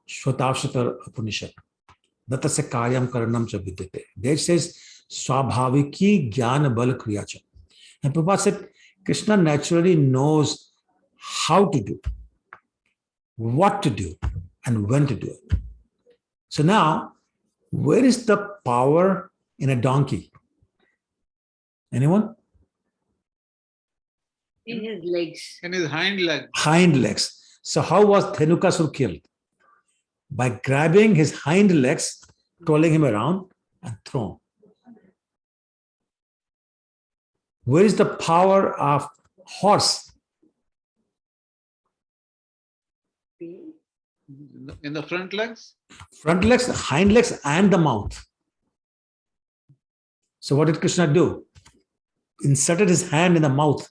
Shvatavshatar Upanishad. Natasya karyam karanam cha vidyate. There it says, Swabhaviki jnana bal kriya cha. And Prabhupada said, Krishna naturally knows how to do, what to do, and when to do it. So now, where is the power in a donkey? Anyone? In his legs. In his hind leg. Hind legs. So how was Dhenukasur killed? By grabbing his hind legs, twirling him around and thrown. Where is the power of horse? In the front legs? Front legs, hind legs, and the mouth. So what did Krishna do? Inserted his hand in the mouth.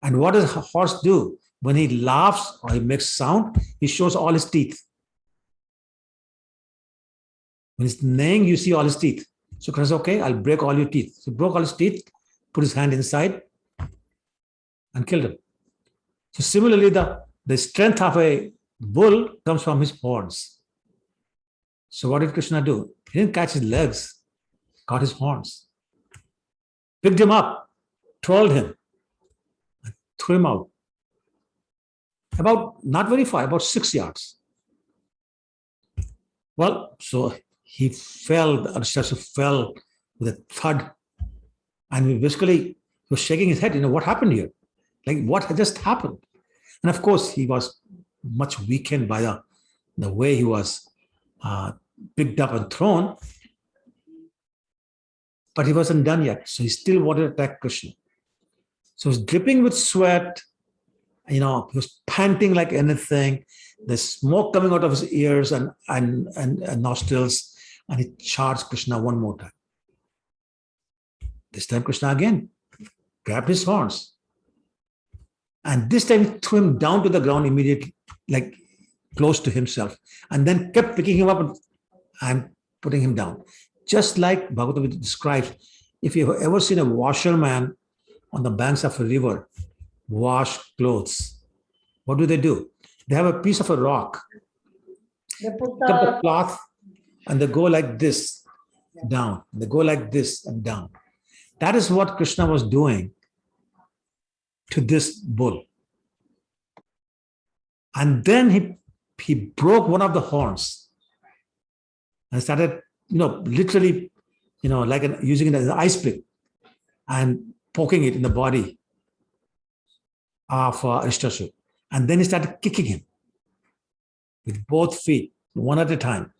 And what does a horse do? When he laughs or he makes sound, he shows all his teeth. When he's neighing, you see all his teeth. So Krishna says, okay, I'll break all your teeth. So he broke all his teeth, put his hand inside, and killed him. So similarly, the strength of a bull comes from his horns. So what did Krishna do? He didn't catch his legs, caught his horns, picked him up, twirled him, and threw him out. About, not very far, about 6 yards. Well, so he fell, Arishtasur fell with a thud. And he was shaking his head, what happened here? Like, what had just happened? And of course, he was much weakened by the way he was picked up and thrown. But he wasn't done yet. So he still wanted to attack Krishna. So he was dripping with sweat. He was panting like anything. There's smoke coming out of his ears and nostrils. And he charged Krishna one more time. This time Krishna again grabbed his horns. And this time he threw him down to the ground immediately, like close to himself. And then kept picking him up and putting him down. Just like Bhagavatam describes, if you've ever seen a washerman on the banks of a river wash clothes, what do? They have a piece of a rock. They put Pick up the cloth and they go like this down. They go like this and down. That is what Krishna was doing to this bull. And then he broke one of the horns and started, literally, like using it as an ice pick and poking it in the body of Arishtasur. And then he started kicking him with both feet, one at a time,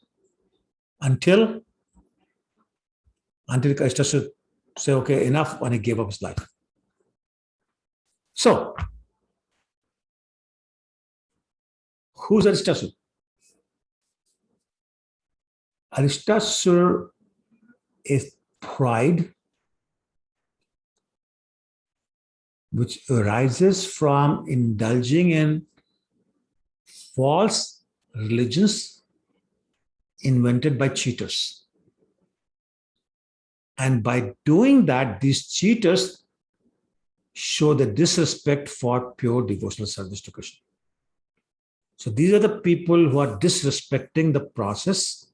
until Arishtasur said, okay, enough, and he gave up his life. So, who's Arishtasur? Arishtasur is pride, which arises from indulging in false religions invented by cheaters. And by doing that, these cheaters show the disrespect for pure devotional service to Krishna. So these are the people who are disrespecting the process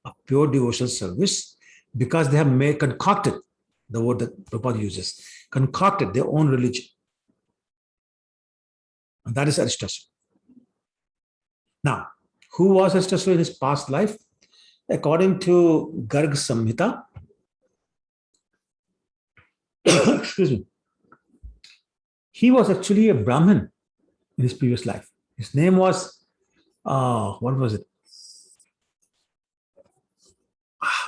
of pure devotional service because they have concocted, the word that Prabhupada uses, concocted their own religion. And that is Arishtasur. Now, who was Arishtasur in his past life? According to Garg Samhita, excuse me, he was actually a Brahmin in his previous life. His name was, what was it?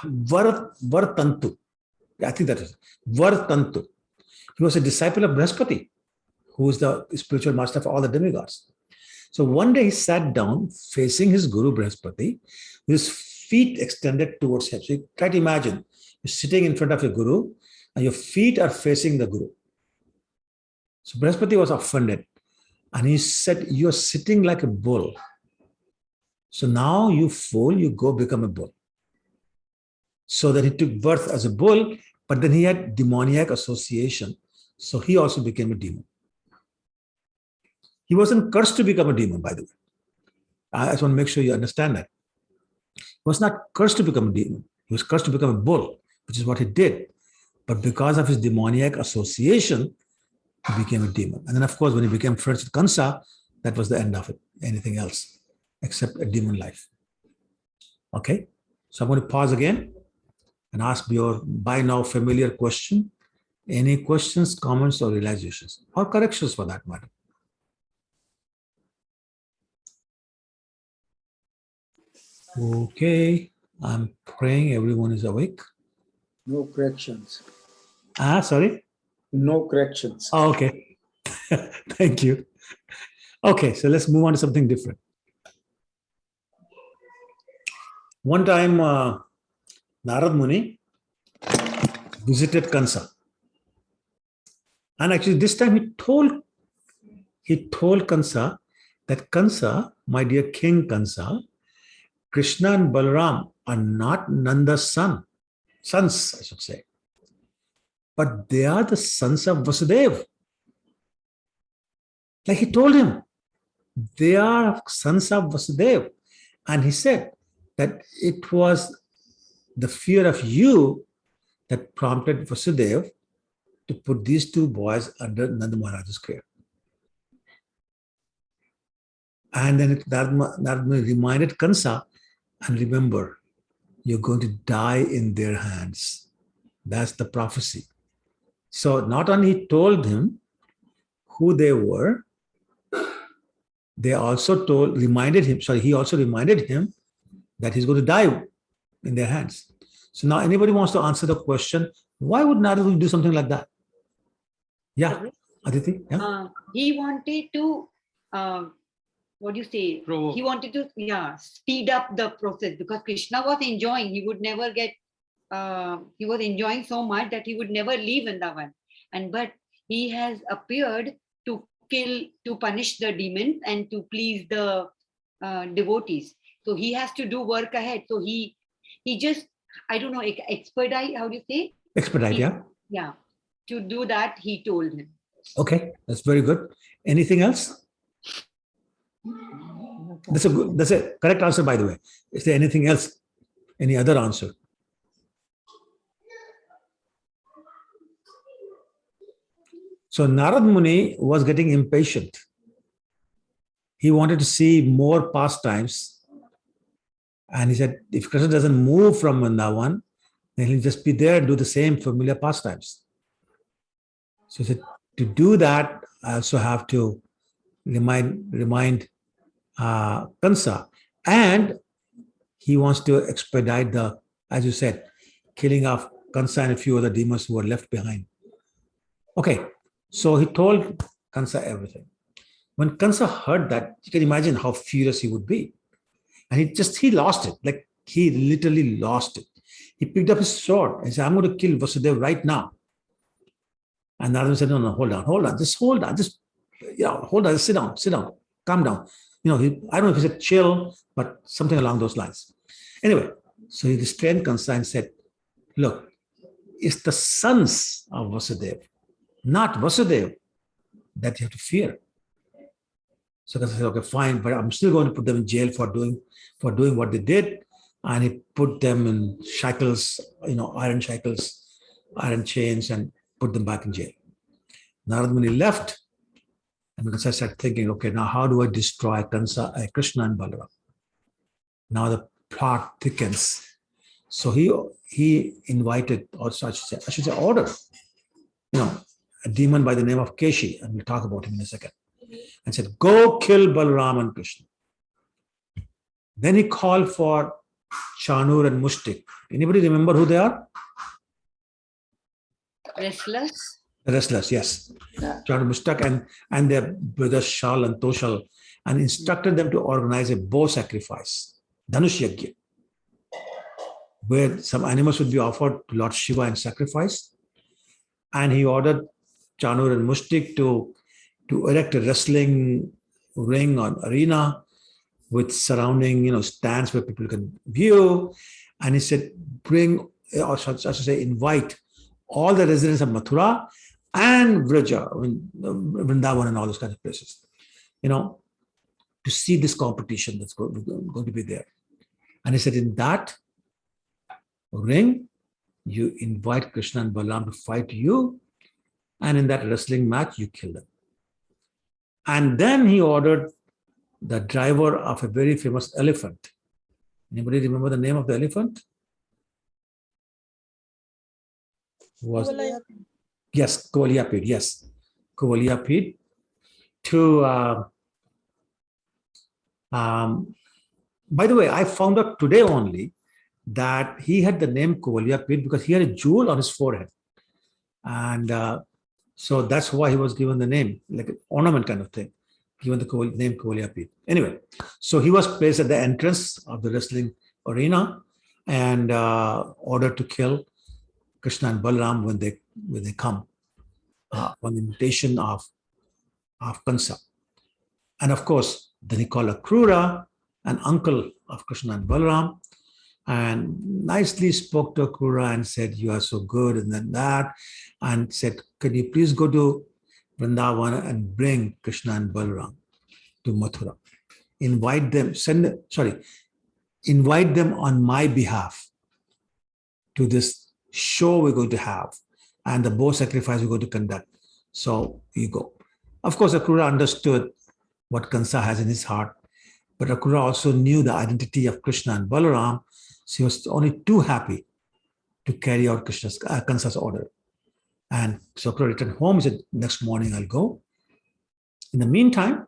Vartantu. I think that is Vartantu. He was a disciple of Brihaspati, who is the spiritual master of all the demigods. So one day he sat down facing his guru Brihaspati with his feet extended towards him. So you try to imagine, you're sitting in front of your guru and your feet are facing the guru. So Brihaspati was offended and he said, you're sitting like a bull. So now you fool, you go become a bull. So that he took birth as a bull, but then he had demoniac association. So he also became a demon. He wasn't cursed to become a demon, by the way. I just want to make sure you understand that. He was not cursed to become a demon. He was cursed to become a bull, which is what he did. But because of his demoniac association, he became a demon. And then, of course, when he became friends with Kansa, that was the end of it. Anything else except a demon life. Okay? So I'm going to pause again and ask your by now familiar question. Any questions, comments, or realizations, or corrections for that matter? Okay, I'm praying everyone is awake. No corrections. Sorry? No corrections. Oh, okay. Thank you. Okay, so let's move on to something different. One time, Narad Muni visited Kansa. And actually this time he told Kansa that Kansa, my dear King Kansa, Krishna and Balaram are not Nanda's sons, I should say. But they are the sons of Vasudeva. Like he told him, they are sons of Vasudeva. And he said, that it was the fear of you that prompted Vasudeva to put these two boys under Nanda Maharaj's care. And then Narad Muni reminded Kansa, and remember, you're going to die in their hands. That's the prophecy. So not only told him who they were, they also reminded him that he's going to die in their hands. So now anybody wants to answer the question, why would Narad Muni do something like that? Yeah, Aditi? Yeah? He wanted to, what do you say? Provoke. He wanted to, speed up the process because Krishna was enjoying. He would never get, he was enjoying so much that he would never leave Vrindavan. But he has appeared to kill, to punish the demons and to please the devotees. So he has to do work ahead. So he just, I don't know, expedite, how do you say? Expedite, yeah. Yeah. To do that, he told him. Okay, that's very good. Anything else? That's a correct answer, by the way. Is there anything else? Any other answer? So Narad Muni was getting impatient. He wanted to see more pastimes. And he said, if Krishna doesn't move from Vrindavan, then he'll just be there and do the same familiar pastimes. So he said, to do that, I also have to remind Kansa. And he wants to expedite the, as you said, killing of Kansa and a few other demons who were left behind. Okay, so he told Kansa everything. When Kansa heard that, you can imagine how furious he would be. And he lost it. Like he literally lost it. He picked up his sword and said, I'm going to kill Vasudeva right now. And Narada said, no, hold on, hold on, hold on, sit down, calm down. I don't know if he said chill, but something along those lines. Anyway, so he restrained Kansa and said, look, it's the sons of Vasudeva, not Vasudeva, that you have to fear. So Kansa said, okay, fine, but I'm still going to put them in jail for doing what they did. And he put them in shackles, iron shackles, iron chains, and put them back in jail. Narad Muni left, and Kansa started thinking, okay, now how do I destroy Krishna and Balaram? Now the plot thickens. So he invited, also I should say ordered, a demon by the name of Keshi, and we'll talk about him in a second, and said, go kill Balaram and Krishna. Then he called for Chanur and Mushtik. Anybody remember who they are? Restless? Restless, yes. Chanur, Mushtak, and their brothers Shal and Toshal, and instructed them to organize a bow sacrifice, Dhanush Yagya, where some animals would be offered to Lord Shiva and sacrifice. And he ordered Chanur and Mushtik to erect a wrestling ring or arena with surrounding, stands where people can view. And he said, invite all the residents of Mathura and Vraja, Vrindavan and all those kinds of places, to see this competition that's going to be there. And he said, in that ring, you invite Krishna and Balaram to fight you, and in that wrestling match, you kill them. And then he ordered the driver of a very famous elephant. Anybody remember the name of the elephant? Yes, Kovaliyapid. Yes, Kovaliyapid. By the way, I found out today only that he had the name Kovaliyapid because he had a jewel on his forehead, and so that's why he was given the name, like an ornament kind of thing, given the name Kovaliyapid. Anyway, so he was placed at the entrance of the wrestling arena and ordered to kill Krishna and Balaram when they come on the invitation of Kansa. And of course, then he called Akrura, an uncle of Krishna and Balaram, and nicely spoke to Akrura and said, you are so good, and then that, and said, can you please go to Vrindavan and bring Krishna and Balaram to Mathura? Invite them, invite them on my behalf to this show we're going to have and the bow sacrifice we're going to conduct. So you go. Of course, Akrura understood what Kansa has in his heart, but Akrura also knew the identity of Krishna and Balaram. So he was only too happy to carry out Kansa's order. And so Akrura returned home. He said, next morning I'll go. In the meantime,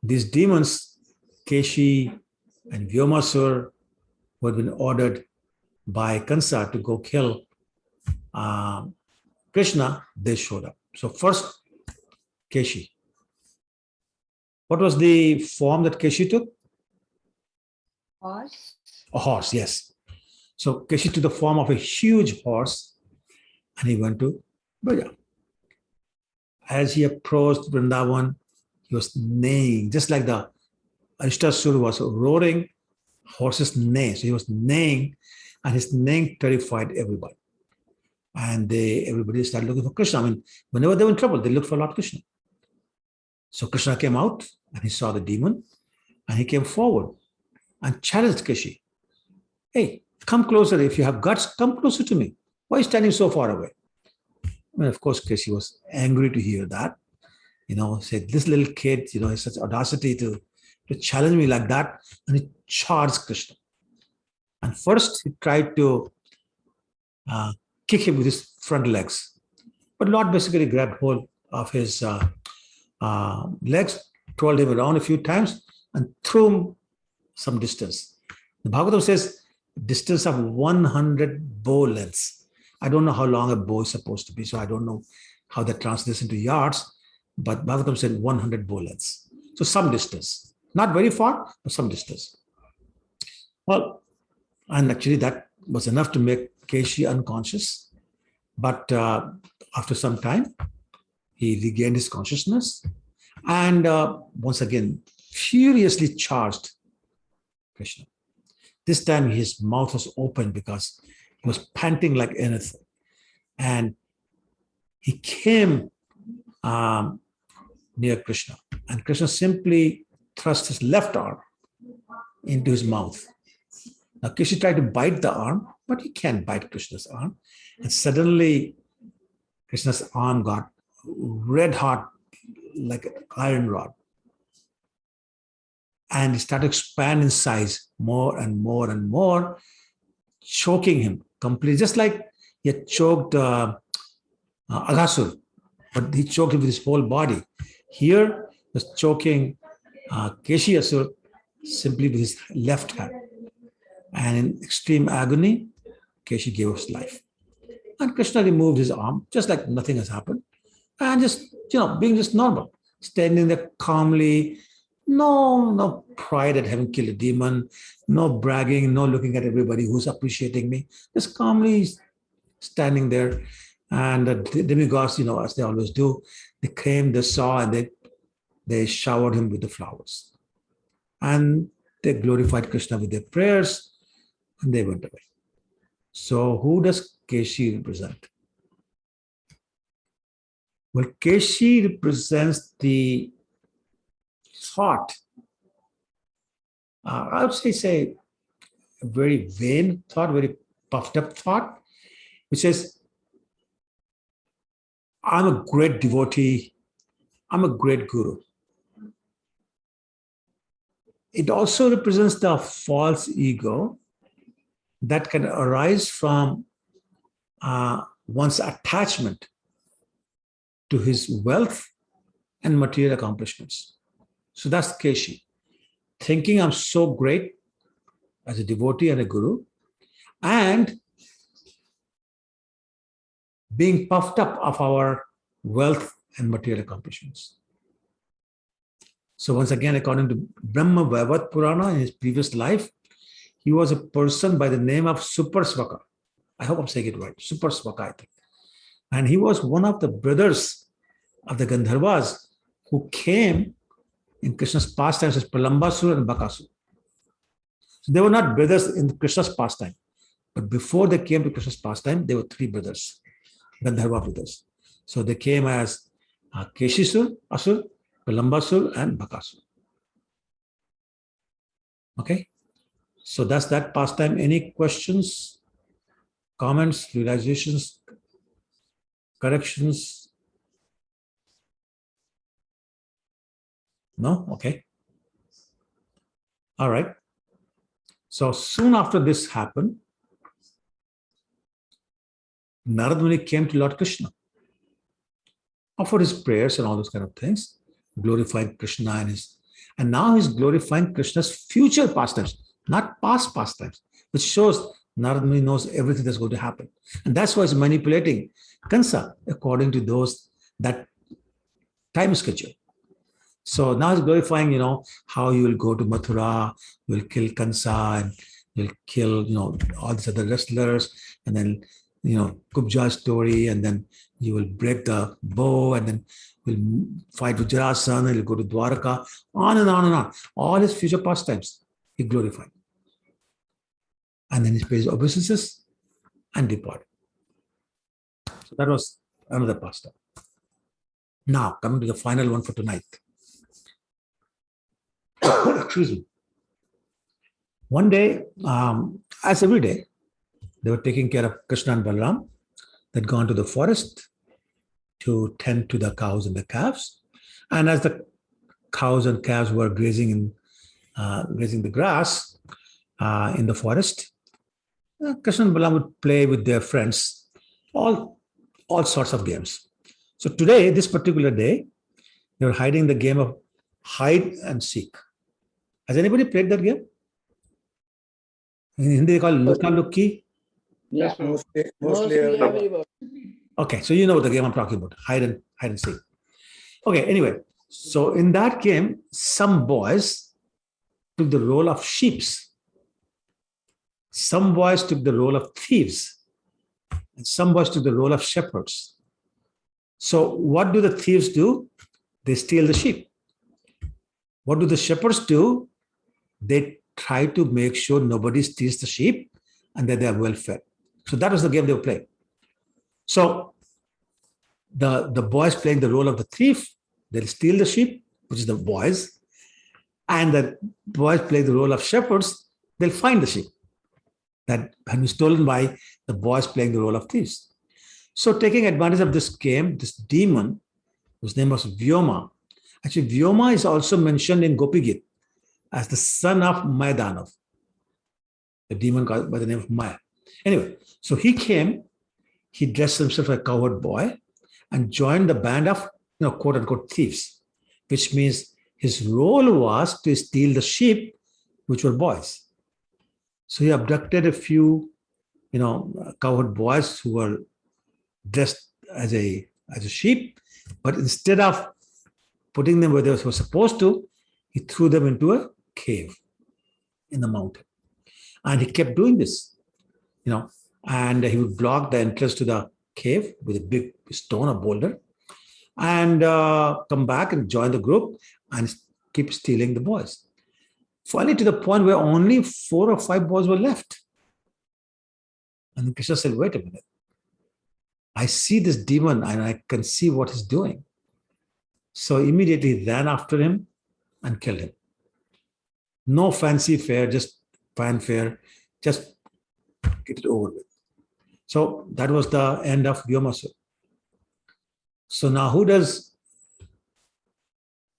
these demons, Keshi and Vyomasur, who had been ordered by Kansa to go kill Krishna, they showed up. So first, Keshi. What was the form that Keshi took? Horse. A horse, yes. So Keshi took the form of a huge horse and he went to Braja. As he approached Vrindavan, he was neighing, just like the Arishtasur was roaring, horses neigh. So he was neighing, and his neighing terrified everybody. And everybody started looking for Krishna. I mean, whenever they were in trouble, they looked for Lord Krishna. So Krishna came out and he saw the demon and he came forward and challenged Keshi. Hey, come closer. If you have guts, come closer to me. Why are you standing so far away? I mean, of course, Keshi was angry to hear that. Said, this little kid, has such audacity to challenge me like that. And he charged Krishna. And first he tried to kick him with his front legs. But Lord basically grabbed hold of his legs, twirled him around a few times, and threw him some distance. The Bhagavatam says distance of 100 bow lengths. I don't know how long a bow is supposed to be, so I don't know how that translates into yards, but Bhagavatam said 100 bow lengths. So some distance. Not very far, but some distance. Well, and actually that was enough to make Keshi unconscious. But after some time, he regained his consciousness and once again furiously charged Krishna. This time his mouth was open because he was panting like anything. And he came near Krishna. And Krishna simply thrust his left arm into his mouth. Now Keshi tried to bite the arm, but he can't bite Krishna's arm. And suddenly Krishna's arm got red hot like an iron rod. And he started to expand in size more and more and more, choking him completely, just like he had choked Aghasur, but he choked him with his whole body. Here he was choking Keshi Asur simply with his left hand. And in extreme agony, Keshi gave his life. And Krishna removed his arm, just like nothing has happened. And just, being just normal, standing there calmly, no pride at having killed a demon, no bragging, no looking at everybody who's appreciating me, just calmly standing there. And the demigods, as they always do, they came, they saw, and they showered him with the flowers. And they glorified Krishna with their prayers, and they went away. So who does Keshi represent? Well, Keshi represents the thought, I would say a very vain thought, very puffed up thought, which says, I'm a great devotee, I'm a great guru. It also represents the false ego that can arise from one's attachment to his wealth and material accomplishments. So that's Keshi. Thinking I'm so great as a devotee and a guru, and being puffed up of our wealth and material accomplishments. So once again, according to Brahma Vaivat Purana, in his previous life, he was a person by the name of Suparsvaka. I hope I'm saying it right, Suparsvaka, I think. And he was one of the brothers of the Gandharvas who came in Krishna's pastimes as Pralambasur and Bakasur. So they were not brothers in Krishna's pastime, but before they came to Krishna's pastime, they were three brothers, Gandharva brothers. So they came as Keshisur, Asur, Pralambasur, and Bakasur. Okay? So that's that pastime. Any questions, comments, realizations, corrections? No? Okay. All right. So soon after this happened, Narad Muni came to Lord Krishna, offered his prayers and all those kind of things, glorifying Krishna and now he's glorifying Krishna's future pastimes, not past pastimes, which shows Narad Muni knows everything that's going to happen. And that's why he's manipulating Kansa according to that time schedule. So now he's glorifying, how you will go to Mathura, you will kill Kansa, and you'll kill, all these other wrestlers, and then, Kubja's story, and then you will break the bow, and then you'll fight with Jarasandha, you'll go to Dwaraka, on and on and on. All his future pastimes, he glorified. And then he pays obeisances and departed. So that was another pastime. Now, coming to the final one for tonight. Excuse me. One day, as every day, they were taking care of Krishna and Balaram. They'd gone to the forest to tend to the cows and the calves. And as the cows and calves were grazing the grass in the forest, Krishna and Balaram would play with their friends, all sorts of games. So today, this particular day, they were hiding the game of hide and seek. Has anybody played that game? In Hindi, they call it Luka Lukki. Yes, mostly everyone. Okay, so you know the game I'm talking about, hide and seek. Okay, anyway, so in that game, some boys took the role of sheeps. Some boys took the role of thieves. And some boys took the role of shepherds. So what do the thieves do? They steal the sheep. What do the shepherds do? They try to make sure nobody steals the sheep and that they are well fed. So that was the game they were playing. So the boys playing the role of the thief, they'll steal the sheep, which is the boys. And the boys play the role of shepherds, they'll find the sheep that had been stolen by the boys playing the role of thieves. So taking advantage of this game, this demon, whose name was Vyoma. Actually, Vyoma is also mentioned in Gopi Geet as the son of Mayadanav, the demon called by the name of Maya. Anyway, so he came, he dressed himself like a cowherd boy and joined the band of, quote unquote, thieves, which means his role was to steal the sheep, which were boys. So he abducted a few, cowherd boys who were dressed as a sheep, but instead of putting them where they were supposed to, he threw them into a cave in the mountain. And he kept doing this, and he would block the entrance to the cave with a big stone or boulder and come back and join the group and keep stealing the boys. Finally, to the point where only 4 or 5 boys were left. And Krishna said, wait a minute. I see this demon and I can see what he's doing. So immediately ran after him and killed him. No fancy fare, just fanfare, just get it over with. So that was the end of Vyomasur. So now who does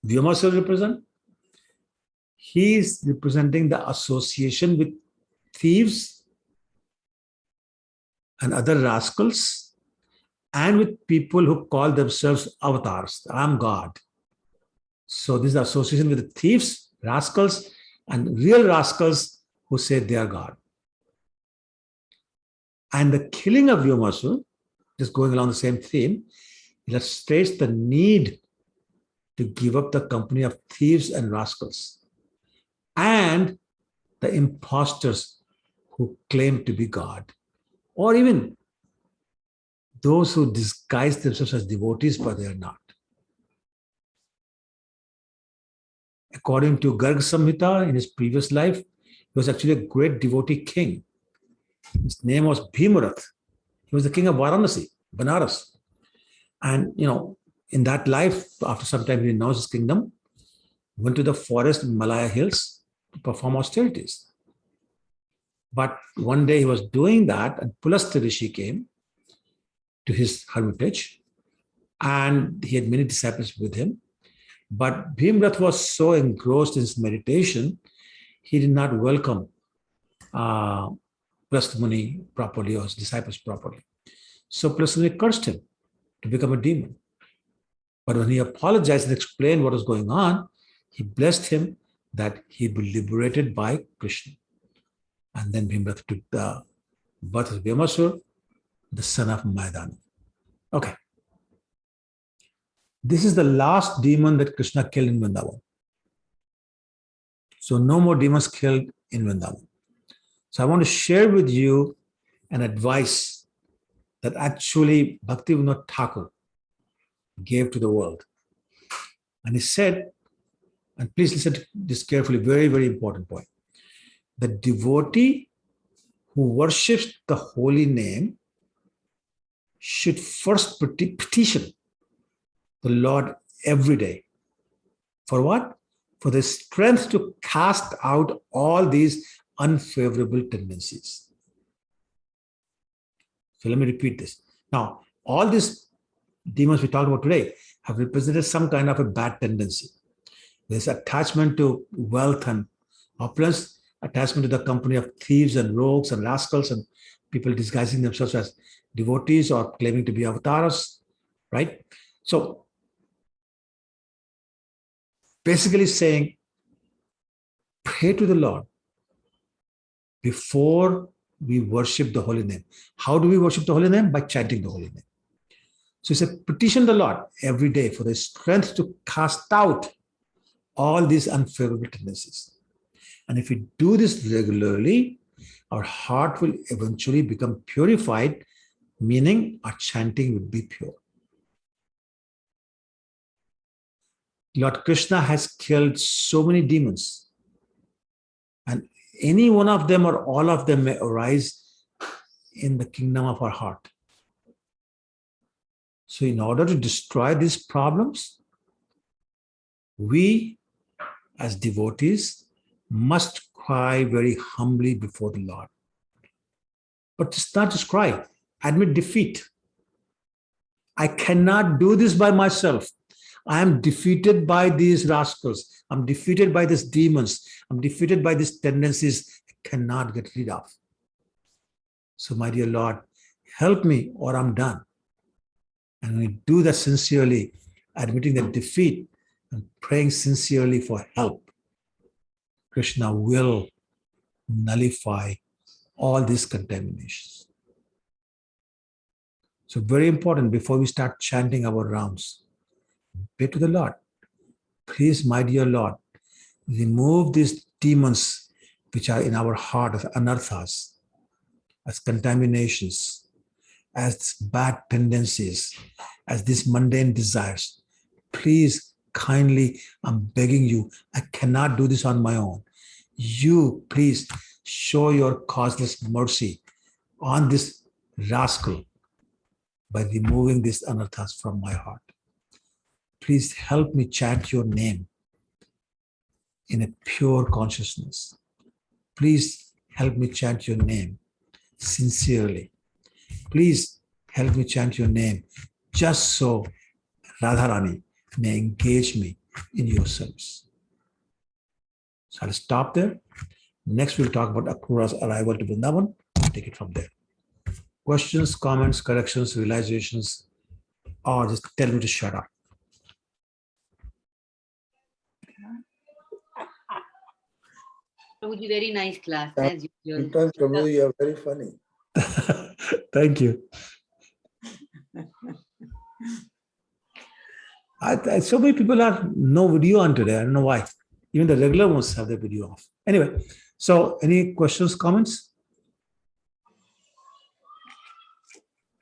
Vyomasur represent? He is representing the association with thieves and other rascals and with people who call themselves avatars. I'm God. So this is the association with the thieves, rascals, and real rascals who say they are God. And the killing of Vyomasur, just going along the same theme, illustrates the need to give up the company of thieves and rascals and the impostors who claim to be God, or even those who disguise themselves as devotees, but they are not. According to Garg Samhita, in his previous life, he was actually a great devotee king. His name was Bhimarath. He was the king of Varanasi, Banaras. And, in that life, after some time, he renounced his kingdom, went to the forest in Malaya Hills to perform austerities. But one day he was doing that, and Pulastya Rishi came to his hermitage, and he had many disciples with him. But Bhimrath was so engrossed in his meditation, he did not welcome Pulastya Muni properly or his disciples properly. So Pulastya Muni cursed him to become a demon. But when he apologized and explained what was going on, he blessed him that he'd be liberated by Krishna. And then Bhimrath took the birth of Vyomasur, the son of Maidana. Okay. This is the last demon that Krishna killed in Vrindavan. So no more demons killed in Vrindavan. So I want to share with you an advice that actually Bhaktivinoda Thakur gave to the world. And he said, and please listen to this carefully, very, very important point. The devotee who worships the holy name should first petition the Lord every day. For what? For the strength to cast out all these unfavorable tendencies. So let me repeat this. Now, all these demons we talked about today have represented some kind of a bad tendency. There's attachment to wealth and opulence, attachment to the company of thieves and rogues and rascals and people disguising themselves as devotees or claiming to be avatars, right? So basically saying, pray to the Lord before we worship the holy name. How do we worship the holy name? By chanting the holy name. So he said, petition the Lord every day for the strength to cast out all these unfavorable tendencies. And if we do this regularly, our heart will eventually become purified, meaning our chanting will be pure. Lord Krishna has killed so many demons, and any one of them or all of them may arise in the kingdom of our heart. So in order to destroy these problems, we as devotees must cry very humbly before the Lord. But it's not just cry, admit defeat. I cannot do this by myself. I am defeated by these rascals. I'm defeated by these demons. I'm defeated by these tendencies I cannot get rid of. So my dear Lord, help me or I'm done. And when we do that sincerely, admitting the defeat and praying sincerely for help, Krishna will nullify all these contaminations. So very important, before we start chanting our rounds, pray to the Lord. Please, my dear Lord, remove these demons which are in our heart as anarthas, as contaminations, as bad tendencies, as these mundane desires. Please, kindly, I'm begging you, I cannot do this on my own. You, please, show your causeless mercy on this rascal by removing these anarthas from my heart. Please help me chant your name in a pure consciousness. Please help me chant your name sincerely. Please help me chant your name just so Radharani may engage me in your service. So I'll stop there. Next, we'll talk about Akrura's arrival to Vrindavan. Take it from there. Questions, comments, corrections, realizations, or just tell me to shut up. Prabhuji, very nice class as usual. Sometimes, Prabhu, you are very funny. Thank you. So many people have no video on today. I don't know why. Even the regular ones have their video off. Anyway, so any questions, comments?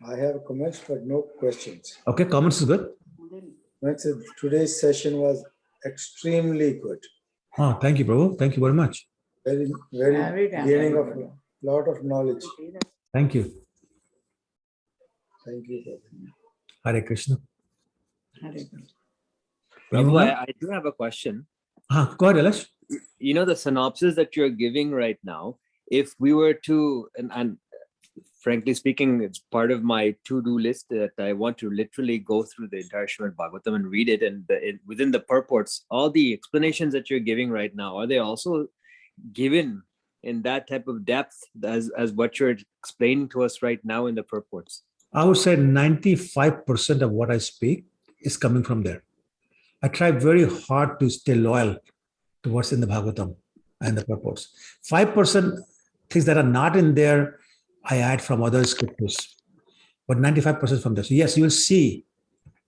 I have comments, but no questions. Okay, comments is good. Today's session was extremely good. Oh, thank you, Prabhu. Thank you very much. Very gaining of a lot of knowledge. Thank you. Thank you, Prabhu. Hare Krishna. Prabhu, I do have a question. Go ahead, Elash. You know, the synopsis that you're giving right now, if we were to, and frankly speaking, it's part of my to-do list that I want to literally go through the entire Srimad Bhagavatam and read it. And within the purports, all the explanations that you're giving right now, are they also given in that type of depth as what you're explaining to us right now in the purports? I would say 95% of what I speak is coming from there. I try very hard to stay loyal to what's in the Bhagavatam and the purports. 5% things that are not in there, I add from other scriptures, but 95% from there. So yes, you will see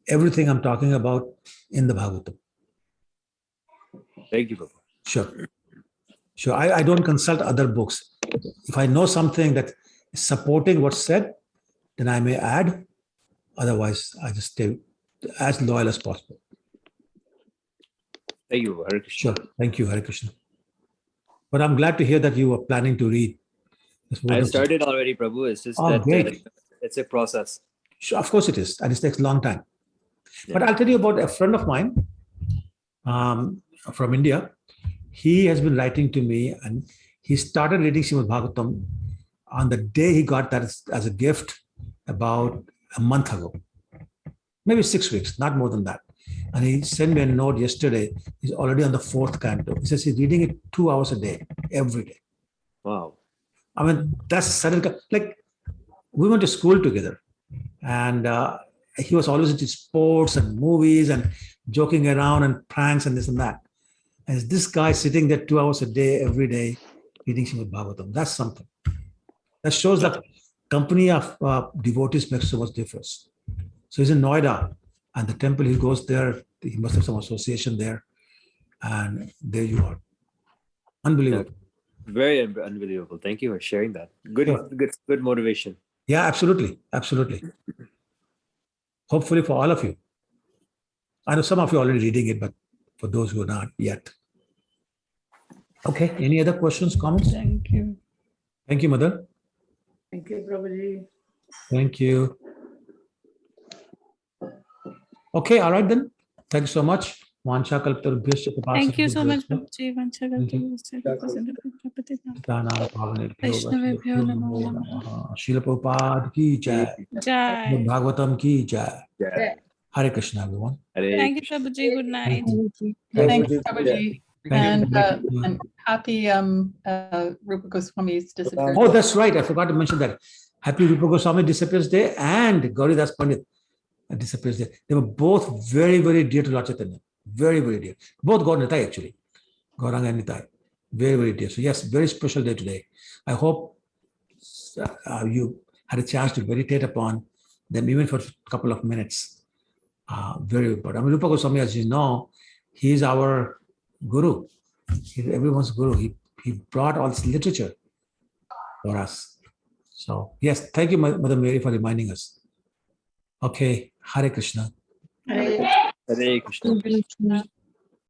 everything I'm talking about in the Bhagavatam. Thank you, Prabhu. Sure. I don't consult other books. If I know something that is supporting what's said, then I may add. Otherwise, I just stay as loyal as possible. Thank you, Hare Krishna. Sure. Thank you, Hare Krishna. But I'm glad to hear that you are planning to read. I started already, Prabhu. It's just that it's a process. Sure, of course it is. And it takes a long time. Yeah. But I'll tell you about a friend of mine from India. He has been writing to me and he started reading Srimad Bhagavatam on the day he got that as a gift about a month ago. Maybe 6 weeks, not more than that. And he sent me a note yesterday. He's already on the 4th canto. He says he's reading it 2 hours a day, every day. Wow. I mean, that's sudden. Like, we went to school together. And he was always into sports and movies and joking around and pranks and this and that. And this guy sitting there 2 hours a day, every day, reading Srimad Bhagavatam. That's something. That shows that company of devotees makes so much difference. So he's in Noida, and the temple, he goes there. He must have some association there. And there you are. Unbelievable. Very unbelievable. Thank you for sharing that. Good motivation. Yeah, absolutely. Absolutely. Hopefully for all of you. I know some of you are already reading it, but for those who are not yet. Okay. Any other questions, comments? Thank you. Thank you, Mother. Thank you, Prabhuji. Thank you. Okay. All right then. Thank you so much. Thank you so much, Prabhuji. Srila Prabhupada ki jai. Bhagavatam ki jai. Hare Krishna, everyone. Thank you, Prabhuji. Good night. Thank you, Prabhuji. And happy Rupa Goswami's disappearance. Oh, that's right. I forgot to mention that. Happy Rupa Goswami Disappearance Day and Gauridas Pandit Disappearance Day. They were both very, very dear to Lord Chaitanya. Very, very dear. Both Gaur Nitai, actually. Gauranga and Nitai. Very, very dear. So yes, very special day today. I hope you had a chance to meditate upon them even for a couple of minutes. Very important. I mean, Rupa Goswami, as you know, he is our guru. He's everyone's guru. He brought all this literature for us. So yes, thank you, Mother Mary, for reminding us. Okay, Hare Krishna. Hare Krishna.